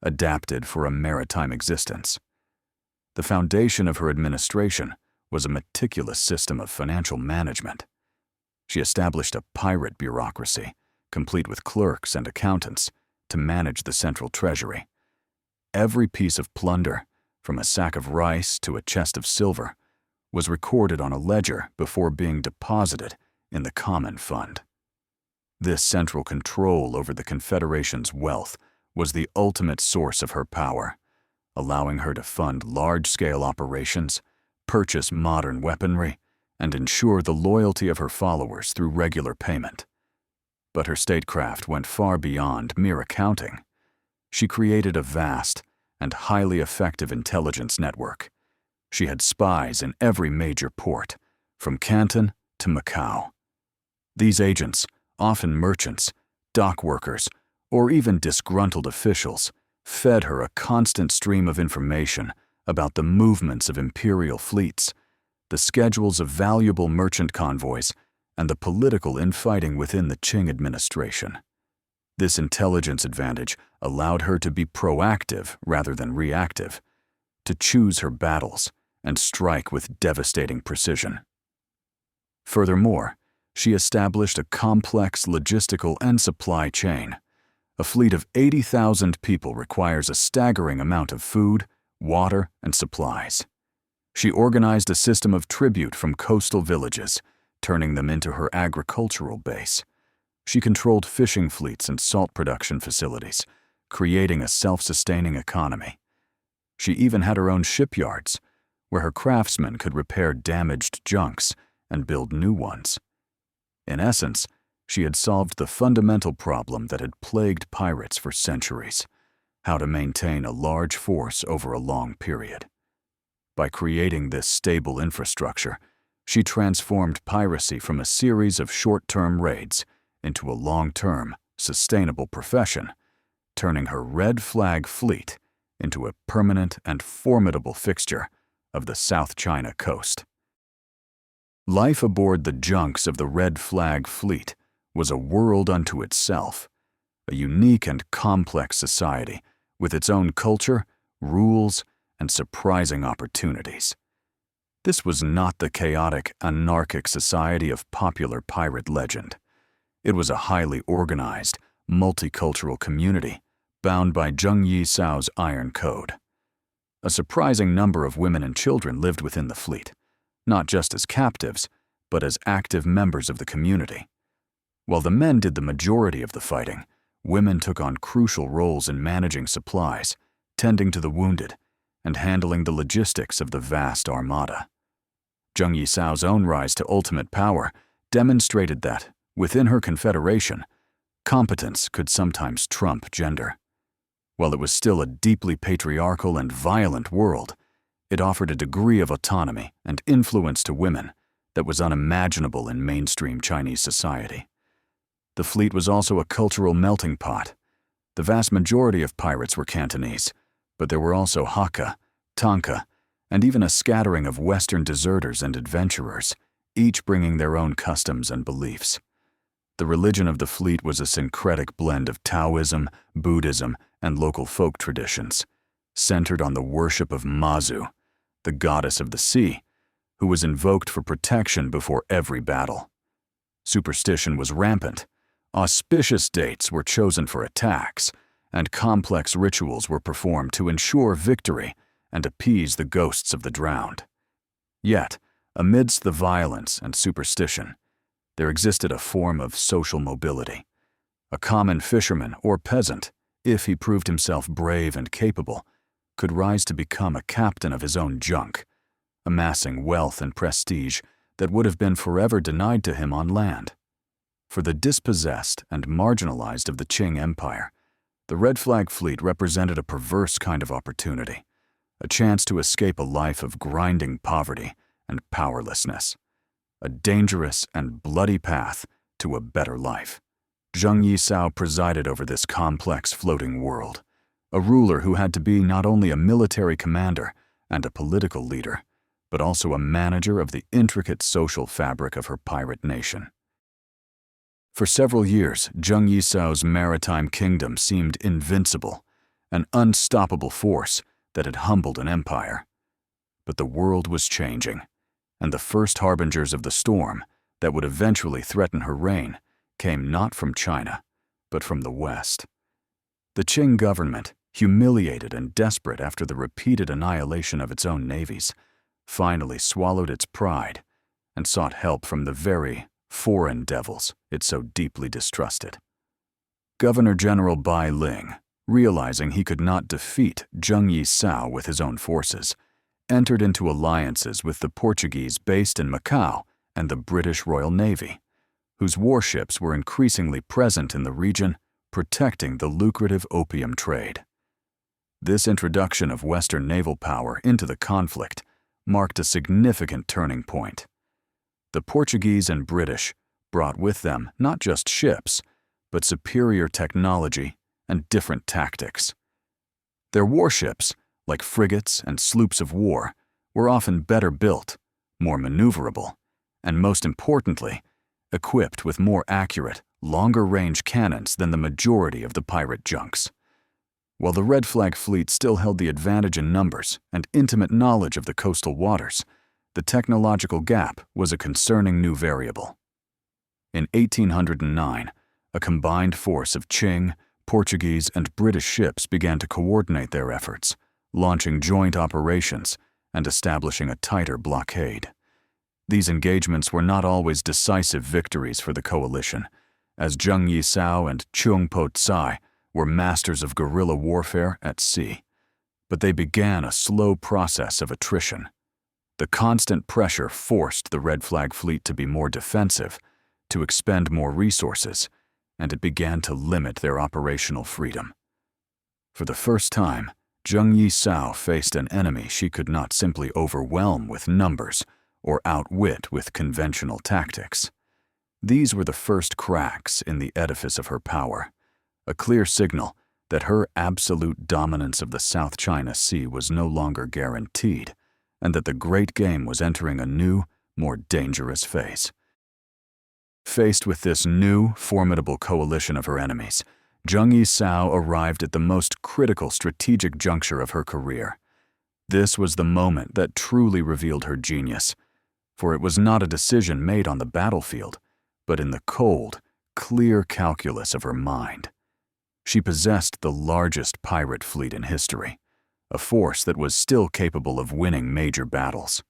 adapted for a maritime existence. The foundation of her administration was a meticulous system of financial management. She established a pirate bureaucracy, complete with clerks and accountants, to manage the central treasury. Every piece of plunder, from a sack of rice to a chest of silver, was recorded on a ledger before being deposited in the common fund. This central control over the Confederation's wealth was the ultimate source of her power, allowing her to fund large-scale operations, purchase modern weaponry, and ensure the loyalty of her followers through regular payment. But her statecraft went far beyond mere accounting. She created a vast and highly effective intelligence network. She had spies in every major port, from Canton to Macau. These agents, often merchants, dock workers, or even disgruntled officials, fed her a constant stream of information about the movements of imperial fleets, the schedules of valuable merchant convoys, and the political infighting within the Qing administration. This intelligence advantage allowed her to be proactive rather than reactive, to choose her battles and strike with devastating precision. Furthermore, she established a complex logistical and supply chain. A fleet of 80,000 people requires a staggering amount of food, water, and supplies. She organized a system of tribute from coastal villages, turning them into her agricultural base. She controlled fishing fleets and salt production facilities, creating a self-sustaining economy. She even had her own shipyards, where her craftsmen could repair damaged junks and build new ones. In essence, she had solved the fundamental problem that had plagued pirates for centuries: how to maintain a large force over a long period. By creating this stable infrastructure, she transformed piracy from a series of short-term raids into a long-term, sustainable profession, turning her red flag fleet into a permanent and formidable fixture of the South China coast. Life aboard the junks of the Red Flag Fleet was a world unto itself, a unique and complex society with its own culture, rules, and surprising opportunities. This was not the chaotic, anarchic society of popular pirate legend. It was a highly organized, multicultural community bound by Zheng Yi Sao's Iron Code. A surprising number of women and children lived within the fleet, not just as captives, but as active members of the community. While the men did the majority of the fighting, women took on crucial roles in managing supplies, tending to the wounded, and handling the logistics of the vast armada. Zheng Yi Sao's own rise to ultimate power demonstrated that, within her confederation, competence could sometimes trump gender. While it was still a deeply patriarchal and violent world, it offered a degree of autonomy and influence to women that was unimaginable in mainstream Chinese society. The fleet was also a cultural melting pot. The vast majority of pirates were Cantonese, but there were also Hakka, Tanka, and even a scattering of Western deserters and adventurers, each bringing their own customs and beliefs. The religion of the fleet was a syncretic blend of Taoism, Buddhism, and local folk traditions, centered on the worship of Mazu, the goddess of the sea, who was invoked for protection before every battle. Superstition was rampant. Auspicious dates were chosen for attacks, and complex rituals were performed to ensure victory and appease the ghosts of the drowned. Yet, amidst the violence and superstition, there existed a form of social mobility. A common fisherman or peasant, if he proved himself brave and capable, could rise to become a captain of his own junk, amassing wealth and prestige that would have been forever denied to him on land. For the dispossessed and marginalized of the Qing Empire, the Red Flag Fleet represented a perverse kind of opportunity, a chance to escape a life of grinding poverty and powerlessness, a dangerous and bloody path to a better life. Zheng Yi Sao presided over this complex floating world, a ruler who had to be not only a military commander and a political leader, but also a manager of the intricate social fabric of her pirate nation. For several years, Zheng Yi Sao's maritime kingdom seemed invincible, an unstoppable force that had humbled an empire. But the world was changing, and the first harbingers of the storm that would eventually threaten her reign came not from China, but from the West. The Qing government, humiliated and desperate after the repeated annihilation of its own navies, finally swallowed its pride and sought help from the very foreign devils it so deeply distrusted. Governor General Bai Ling, realizing he could not defeat Zheng Yi Sao with his own forces, entered into alliances with the Portuguese based in Macau and the British Royal Navy, whose warships were increasingly present in the region, protecting the lucrative opium trade. This introduction of Western naval power into the conflict marked a significant turning point. The Portuguese and British brought with them not just ships, but superior technology and different tactics. Their warships, like frigates and sloops of war, were often better built, more maneuverable, and most importantly, equipped with more accurate, longer-range cannons than the majority of the pirate junks. While the Red Flag Fleet still held the advantage in numbers and intimate knowledge of the coastal waters, the technological gap was a concerning new variable. In 1809, a combined force of Qing, Portuguese, and British ships began to coordinate their efforts, launching joint operations and establishing a tighter blockade. These engagements were not always decisive victories for the coalition, as Zheng Yi Sao and Qing Po Tsai were masters of guerrilla warfare at sea. But they began a slow process of attrition. The constant pressure forced the Red Flag Fleet to be more defensive, to expend more resources, and it began to limit their operational freedom. For the first time, Zheng Yi Sao faced an enemy she could not simply overwhelm with numbers or outwit with conventional tactics. These were the first cracks in the edifice of her power, a clear signal that her absolute dominance of the South China Sea was no longer guaranteed, and that the Great Game was entering a new, more dangerous phase. Faced with this new, formidable coalition of her enemies, Zheng Yi Sao arrived at the most critical strategic juncture of her career. This was the moment that truly revealed her genius, for it was not a decision made on the battlefield, but in the cold, clear calculus of her mind. She possessed the largest pirate fleet in history, a force that was still capable of winning major battles.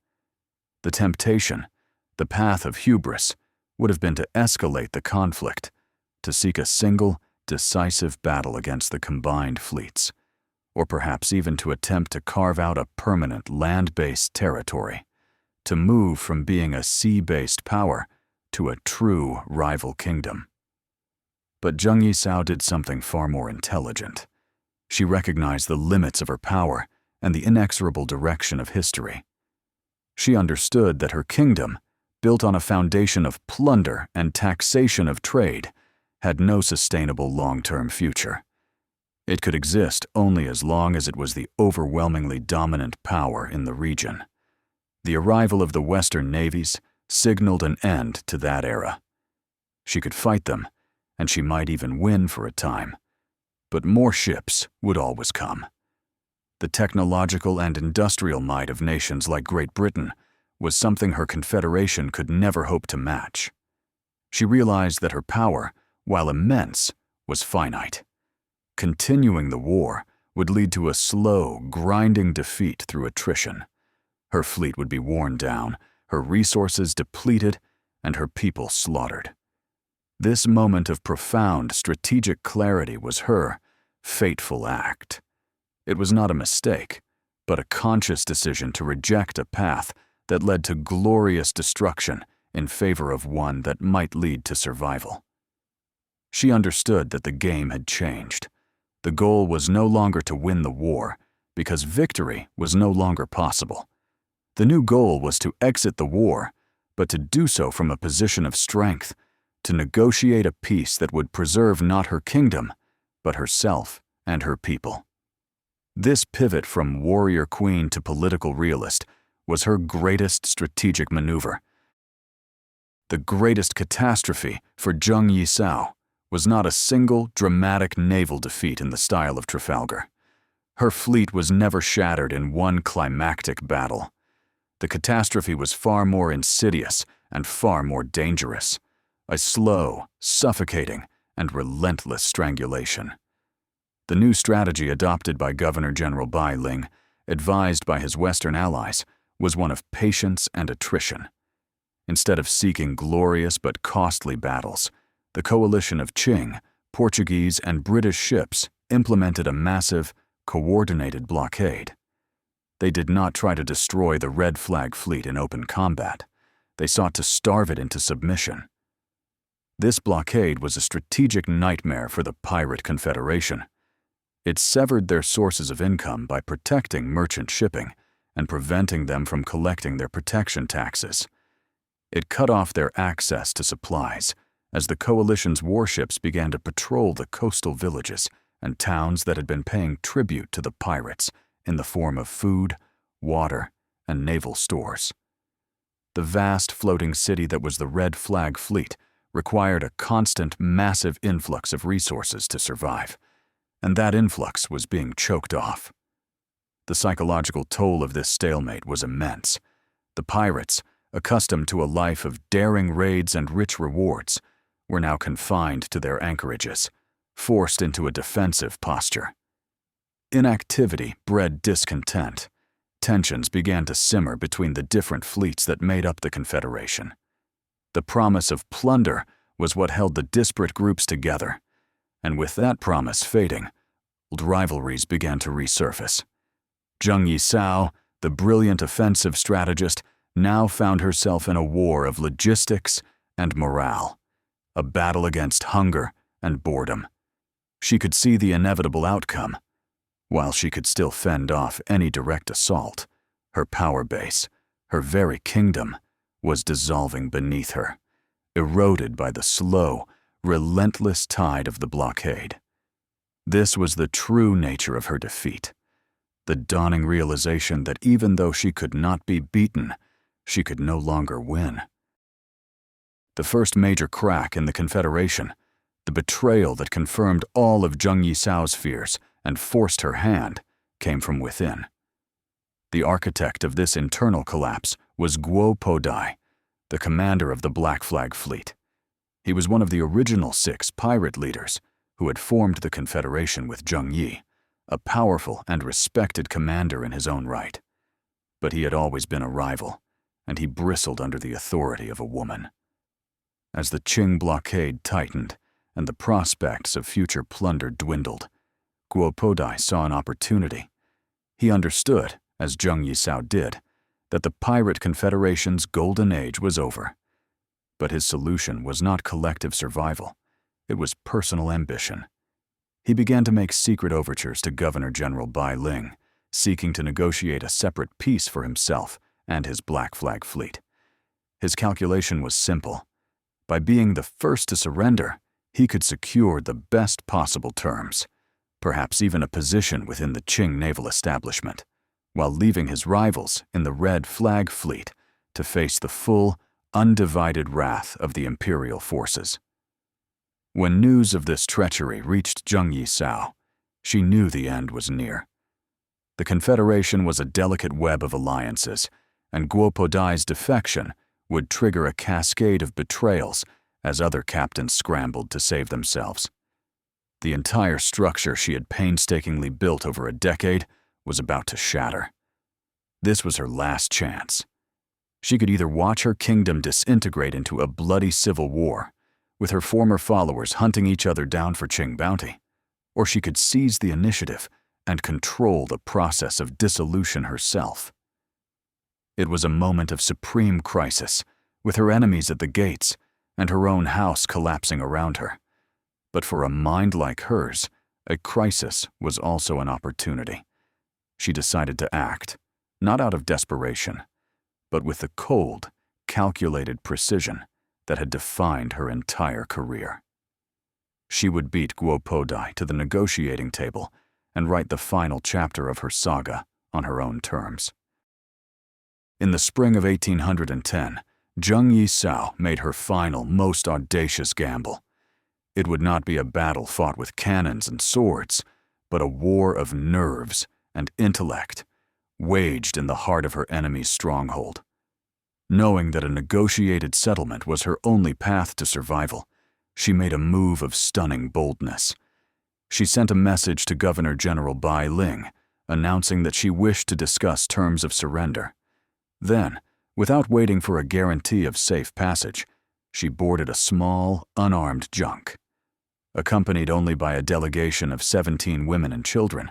The temptation, the path of hubris, would have been to escalate the conflict, to seek a single, decisive battle against the combined fleets, or perhaps even to attempt to carve out a permanent land-based territory, to move from being a sea-based power to a true rival kingdom. But Zheng Yi Sao did something far more intelligent. She recognized the limits of her power and the inexorable direction of history. She understood that her kingdom, built on a foundation of plunder and taxation of trade, had no sustainable long-term future. It could exist only as long as it was the overwhelmingly dominant power in the region. The arrival of the Western navies signaled an end to that era. She could fight them, and she might even win for a time. But more ships would always come. The technological and industrial might of nations like Great Britain was something her confederation could never hope to match. She realized that her power, while immense, was finite. Continuing the war would lead to a slow, grinding defeat through attrition. Her fleet would be worn down, her resources depleted, and her people slaughtered. This moment of profound strategic clarity was her fateful act. It was not a mistake, but a conscious decision to reject a path that led to glorious destruction in favor of one that might lead to survival. She understood that the game had changed. The goal was no longer to win the war, because victory was no longer possible. The new goal was to exit the war, but to do so from a position of strength, to negotiate a peace that would preserve not her kingdom, but herself and her people. This pivot from warrior queen to political realist was her greatest strategic maneuver. The greatest catastrophe for Zheng Yi Sao was not a single dramatic naval defeat in the style of Trafalgar. Her fleet was never shattered in one climactic battle. The catastrophe was far more insidious and far more dangerous, a slow, suffocating, and relentless strangulation. The new strategy adopted by Governor-General Bai Ling, advised by his Western allies, was one of patience and attrition. Instead of seeking glorious but costly battles, the coalition of Qing, Portuguese, and British ships implemented a massive, coordinated blockade. They did not try to destroy the Red Flag Fleet in open combat. They sought to starve it into submission. This blockade was a strategic nightmare for the pirate confederation. It severed their sources of income by protecting merchant shipping and preventing them from collecting their protection taxes. It cut off their access to supplies as the coalition's warships began to patrol the coastal villages and towns that had been paying tribute to the pirates in the form of food, water, and naval stores. The vast floating city that was the Red Flag Fleet required a constant, massive influx of resources to survive, and that influx was being choked off. The psychological toll of this stalemate was immense. The pirates, accustomed to a life of daring raids and rich rewards, were now confined to their anchorages, forced into a defensive posture. Inactivity bred discontent. tensions began to simmer between the different fleets that made up the Confederation. The promise of plunder was what held the disparate groups together, and with that promise fading, old rivalries began to resurface. Zheng Yi Sao, the brilliant offensive strategist, now found herself in a war of logistics and morale, a battle against hunger and boredom. She could see the inevitable outcome. While she could still fend off any direct assault, her power base, her very kingdom, was dissolving beneath her, eroded by the slow, relentless tide of the blockade. This was the true nature of her defeat, the dawning realization that even though she could not be beaten, she could no longer win. The first major crack in the Confederation, the betrayal that confirmed all of Zheng Yi Sao's fears and forced her hand, came from within. The architect of this internal collapse was Guangzhou, the commander of the Black Flag Fleet. He was one of the original 6 pirate leaders who had formed the Confederation with Zheng Yi, a powerful and respected commander in his own right. But he had always been a rival, and he bristled under the authority of a woman. As the Qing blockade tightened and the prospects of future plunder dwindled, Guangzhou saw an opportunity. He understood, as Zheng Yi Sao did, that the Pirate Confederation's golden age was over. But his solution was not collective survival. It was personal ambition. He began to make secret overtures to Governor-General Bai Ling, seeking to negotiate a separate peace for himself and his Black Flag Fleet. His calculation was simple. By being the first to surrender, he could secure the best possible terms, perhaps even a position within the Qing naval establishment, while leaving his rivals in the Red Flag Fleet to face the full, undivided wrath of the imperial forces. When news of this treachery reached Zheng Yi Sao, she knew the end was near. The Confederation was a delicate web of alliances, and Guangzhou's defection would trigger a cascade of betrayals as other captains scrambled to save themselves. The entire structure she had painstakingly built over a decade was about to shatter. This was her last chance. She could either watch her kingdom disintegrate into a bloody civil war, with her former followers hunting each other down for Qing bounty, or she could seize the initiative and control the process of dissolution herself. It was a moment of supreme crisis, with her enemies at the gates and her own house collapsing around her. But for a mind like hers, a crisis was also an opportunity. She decided to act, not out of desperation, but with the cold, calculated precision that had defined her entire career. She would beat Guangzhou to the negotiating table and write the final chapter of her saga on her own terms. In the spring of 1810, Zheng Yi Sao made her final, most audacious gamble. It would not be a battle fought with cannons and swords, but a war of nerves and intellect, waged in the heart of her enemy's stronghold. Knowing that a negotiated settlement was her only path to survival, she made a move of stunning boldness. She sent a message to Governor-General Bai Ling, announcing that she wished to discuss terms of surrender. Then, without waiting for a guarantee of safe passage, she boarded a small, unarmed junk. Accompanied only by a delegation of 17 women and children,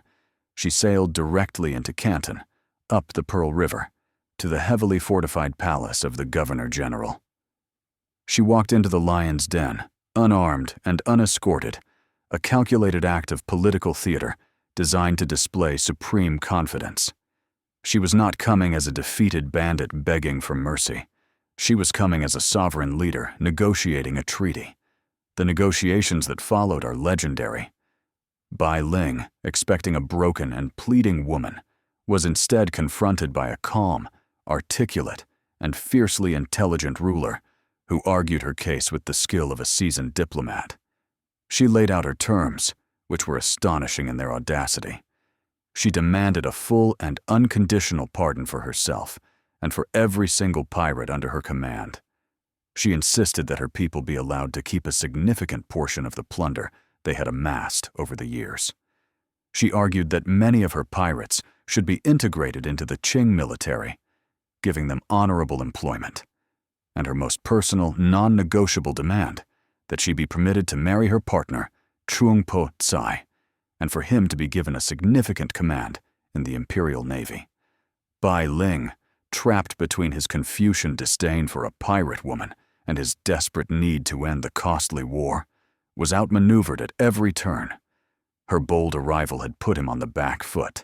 she sailed directly into Canton, up the Pearl River, to the heavily fortified palace of the Governor-General. She walked into the lion's den, unarmed and unescorted, a calculated act of political theater designed to display supreme confidence. She was not coming as a defeated bandit begging for mercy. She was coming as a sovereign leader negotiating a treaty. The negotiations that followed are legendary. Bai Ling, expecting a broken and pleading woman, was instead confronted by a calm, articulate, and fiercely intelligent ruler who argued her case with the skill of a seasoned diplomat. She laid out her terms, which were astonishing in their audacity. She demanded a full and unconditional pardon for herself and for every single pirate under her command. She insisted that her people be allowed to keep a significant portion of the plunder they had amassed over the years. She argued that many of her pirates should be integrated into the Qing military, giving them honorable employment, and her most personal, non-negotiable demand that she be permitted to marry her partner, Chung Po Tsai, and for him to be given a significant command in the Imperial Navy. Bai Ling, trapped between his Confucian disdain for a pirate woman and his desperate need to end the costly war, was outmaneuvered at every turn. Her bold arrival had put him on the back foot,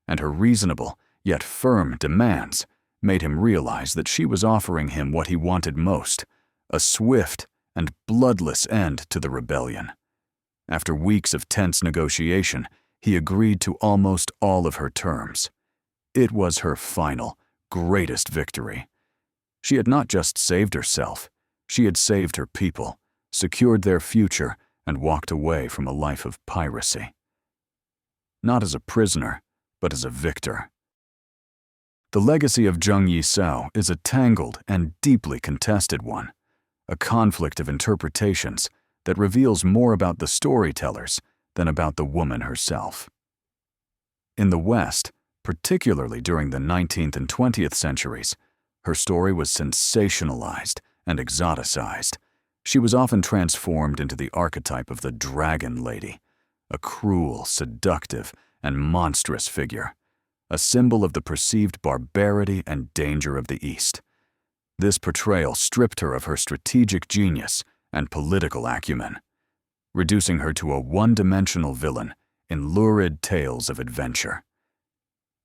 and her reasonable yet firm demands made him realize that she was offering him what he wanted most, a swift and bloodless end to the rebellion. After weeks of tense negotiation, he agreed to almost all of her terms. It was her final, greatest victory. She had not just saved herself, she had saved her people, secured their future, and walked away from a life of piracy. Not as a prisoner, but as a victor. The legacy of Zheng Yi Sao is a tangled and deeply contested one, a conflict of interpretations that reveals more about the storytellers than about the woman herself. In the West, particularly during the 19th and 20th centuries, her story was sensationalized and exoticized. She was often transformed into the archetype of the dragon lady, a cruel, seductive, and monstrous figure, a symbol of the perceived barbarity and danger of the East. This portrayal stripped her of her strategic genius and political acumen, reducing her to a one-dimensional villain in lurid tales of adventure.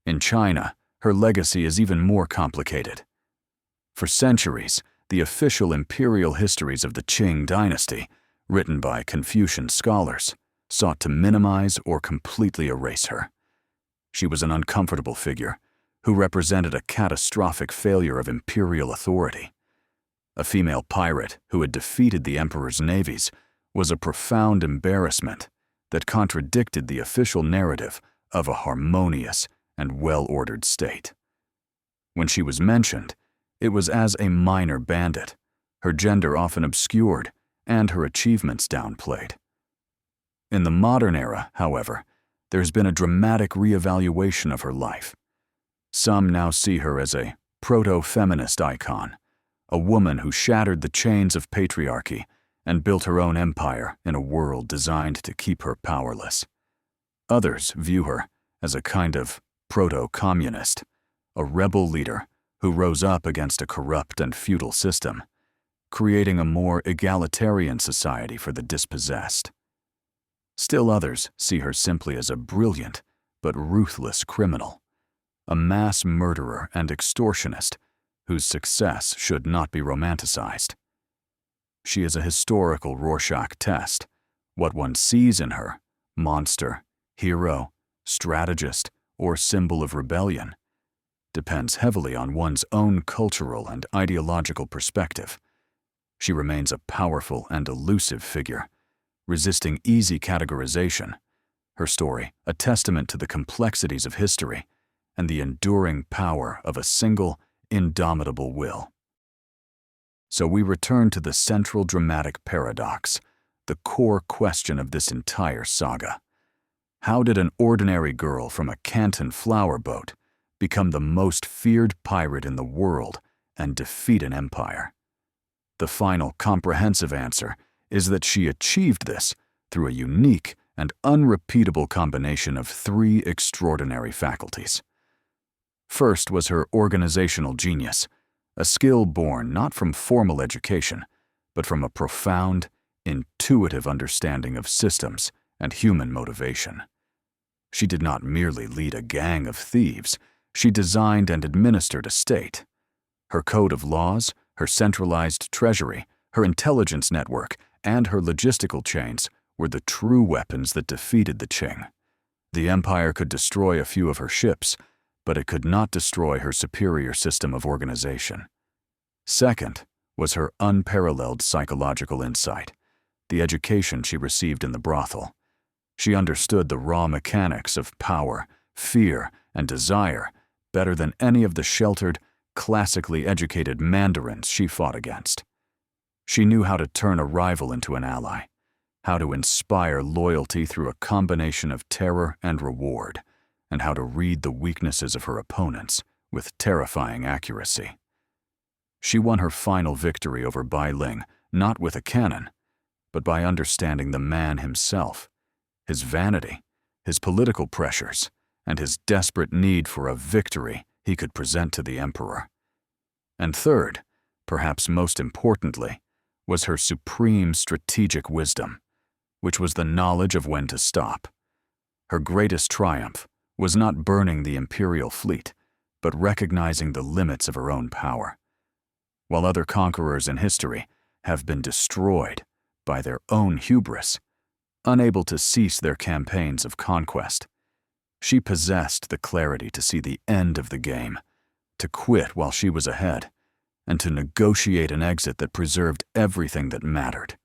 In China, her legacy is even more complicated. For centuries, the official imperial histories of the Qing dynasty, written by Confucian scholars, sought to minimize or completely erase her. She was an uncomfortable figure who represented a catastrophic failure of imperial authority. A female pirate who had defeated the emperor's navies was a profound embarrassment that contradicted the official narrative of a harmonious and well-ordered state. When she was mentioned, it was as a minor bandit, her gender often obscured and her achievements downplayed. In the modern era, however, there's been a dramatic reevaluation of her life. Some now see her as a proto-feminist icon, a woman who shattered the chains of patriarchy and built her own empire in a world designed to keep her powerless. Others view her as a kind of proto-communist, a rebel leader who rose up against a corrupt and feudal system, creating a more egalitarian society for the dispossessed. Still others see her simply as a brilliant but ruthless criminal, a mass murderer and extortionist whose success should not be romanticized. She is a historical Rorschach test. What one sees in her, monster, hero, strategist, or symbol of rebellion, depends heavily on one's own cultural and ideological perspective. She remains a powerful and elusive figure, resisting easy categorization, her story a testament to the complexities of history and the enduring power of a single, indomitable will. So we return to the central dramatic paradox, the core question of this entire saga. How did an ordinary girl from a Canton flower boat become the most feared pirate in the world and defeat an empire? The final comprehensive answer is that she achieved this through a unique and unrepeatable combination of three extraordinary faculties. First was her organizational genius, a skill born not from formal education, but from a profound, intuitive understanding of systems and human motivation. She did not merely lead a gang of thieves, she designed and administered a state. Her code of laws, her centralized treasury, her intelligence network, and her logistical chains were the true weapons that defeated the Qing. The empire could destroy a few of her ships, but it could not destroy her superior system of organization. Second was her unparalleled psychological insight, the education she received in the brothel. She understood the raw mechanics of power, fear, and desire better than any of the sheltered, classically educated mandarins she fought against. She knew how to turn a rival into an ally, how to inspire loyalty through a combination of terror and reward, and how to read the weaknesses of her opponents with terrifying accuracy. She won her final victory over Bai Ling not with a cannon, but by understanding the man himself, his vanity, his political pressures, and his desperate need for a victory he could present to the emperor. And third, perhaps most importantly, was her supreme strategic wisdom, which was the knowledge of when to stop. Her greatest triumph was not burning the imperial fleet, but recognizing the limits of her own power. While other conquerors in history have been destroyed by their own hubris, unable to cease their campaigns of conquest, she possessed the clarity to see the end of the game, to quit while she was ahead, and to negotiate an exit that preserved everything that mattered.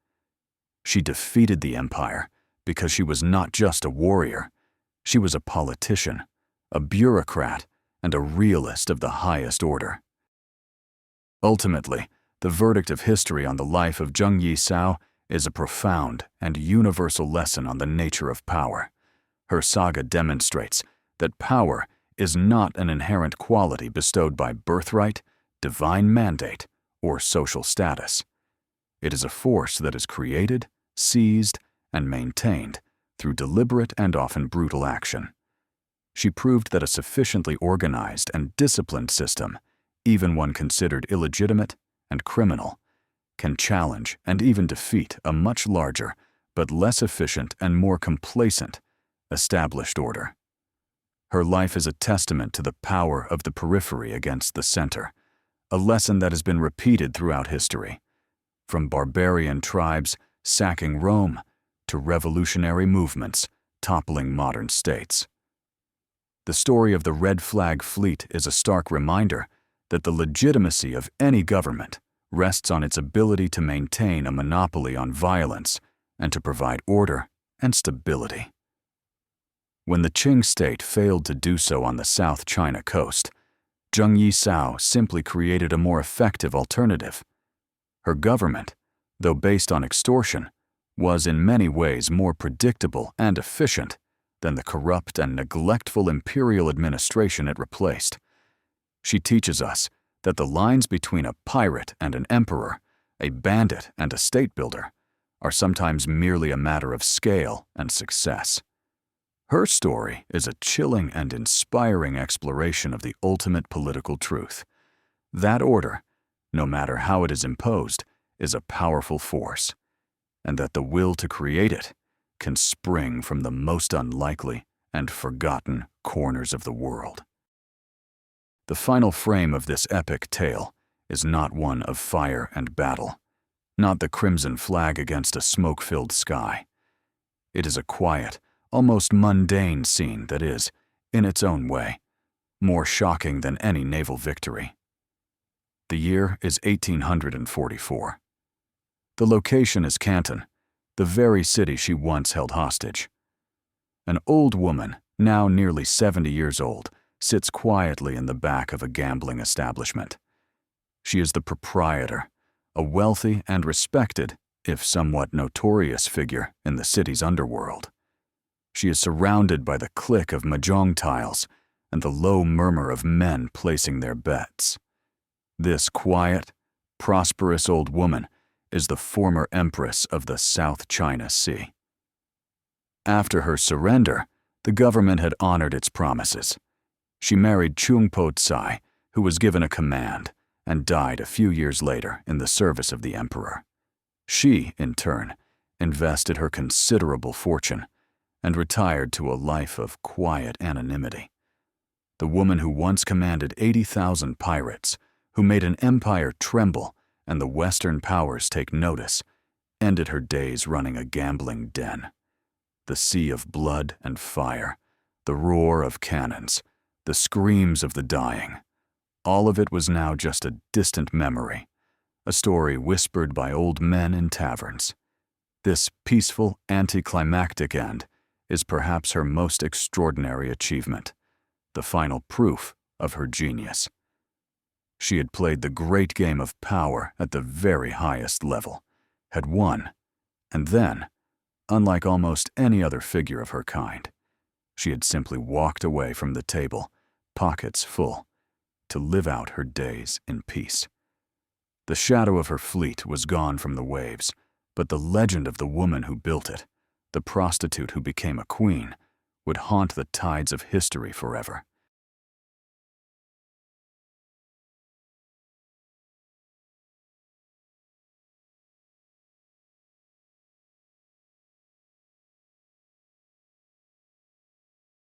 She defeated the empire because she was not just a warrior, she was a politician, a bureaucrat, and a realist of the highest order. Ultimately, the verdict of history on the life of Zheng Yi Sao is a profound and universal lesson on the nature of power. Her saga demonstrates that power is not an inherent quality bestowed by birthright, divine mandate, or social status. It is a force that is created, seized, and maintained through deliberate and often brutal action. She proved that a sufficiently organized and disciplined system, even one considered illegitimate and criminal, can challenge and even defeat a much larger, but less efficient and more complacent, established order. Her life is a testament to the power of the periphery against the center, a lesson that has been repeated throughout history, from barbarian tribes sacking Rome to revolutionary movements toppling modern states. The story of the Red Flag Fleet is a stark reminder that the legitimacy of any government rests on its ability to maintain a monopoly on violence and to provide order and stability. When the Qing state failed to do so on the South China coast, Zheng Yi Sao simply created a more effective alternative. Her government, though based on extortion, was in many ways more predictable and efficient than the corrupt and neglectful imperial administration it replaced. She teaches us that the lines between a pirate and an emperor, a bandit and a state builder, are sometimes merely a matter of scale and success. Her story is a chilling and inspiring exploration of the ultimate political truth. That order, no matter how it is imposed, is a powerful force, and that the will to create it can spring from the most unlikely and forgotten corners of the world. The final frame of this epic tale is not one of fire and battle, not the crimson flag against a smoke-filled sky. It is a quiet, almost mundane scene that is, in its own way, more shocking than any naval victory. The year is 1844. The location is Canton, the very city she once held hostage. An old woman, now nearly 70 years old, sits quietly in the back of a gambling establishment. She is the proprietor, a wealthy and respected, if somewhat notorious figure in the city's underworld. She is surrounded by the click of mahjong tiles and the low murmur of men placing their bets. This quiet, prosperous old woman is the former empress of the South China Sea. After her surrender, the government had honored its promises. She married Chung Po Tsai, who was given a command, and died a few years later in the service of the emperor. She, in turn, invested her considerable fortune and retired to a life of quiet anonymity. The woman who once commanded 80,000 pirates, who made an empire tremble and the Western powers take notice, ended her days running a gambling den. The sea of blood and fire, the roar of cannons, the screams of the dying, all of it was now just a distant memory, a story whispered by old men in taverns. This peaceful, anticlimactic end is perhaps her most extraordinary achievement, the final proof of her genius. She had played the great game of power at the very highest level, had won, and then, unlike almost any other figure of her kind, She had simply walked away from the table, pockets full, to live out her days in peace. The shadow of her fleet was gone from the waves, but the legend of the woman who built it, the prostitute who became a queen, would haunt the tides of history forever.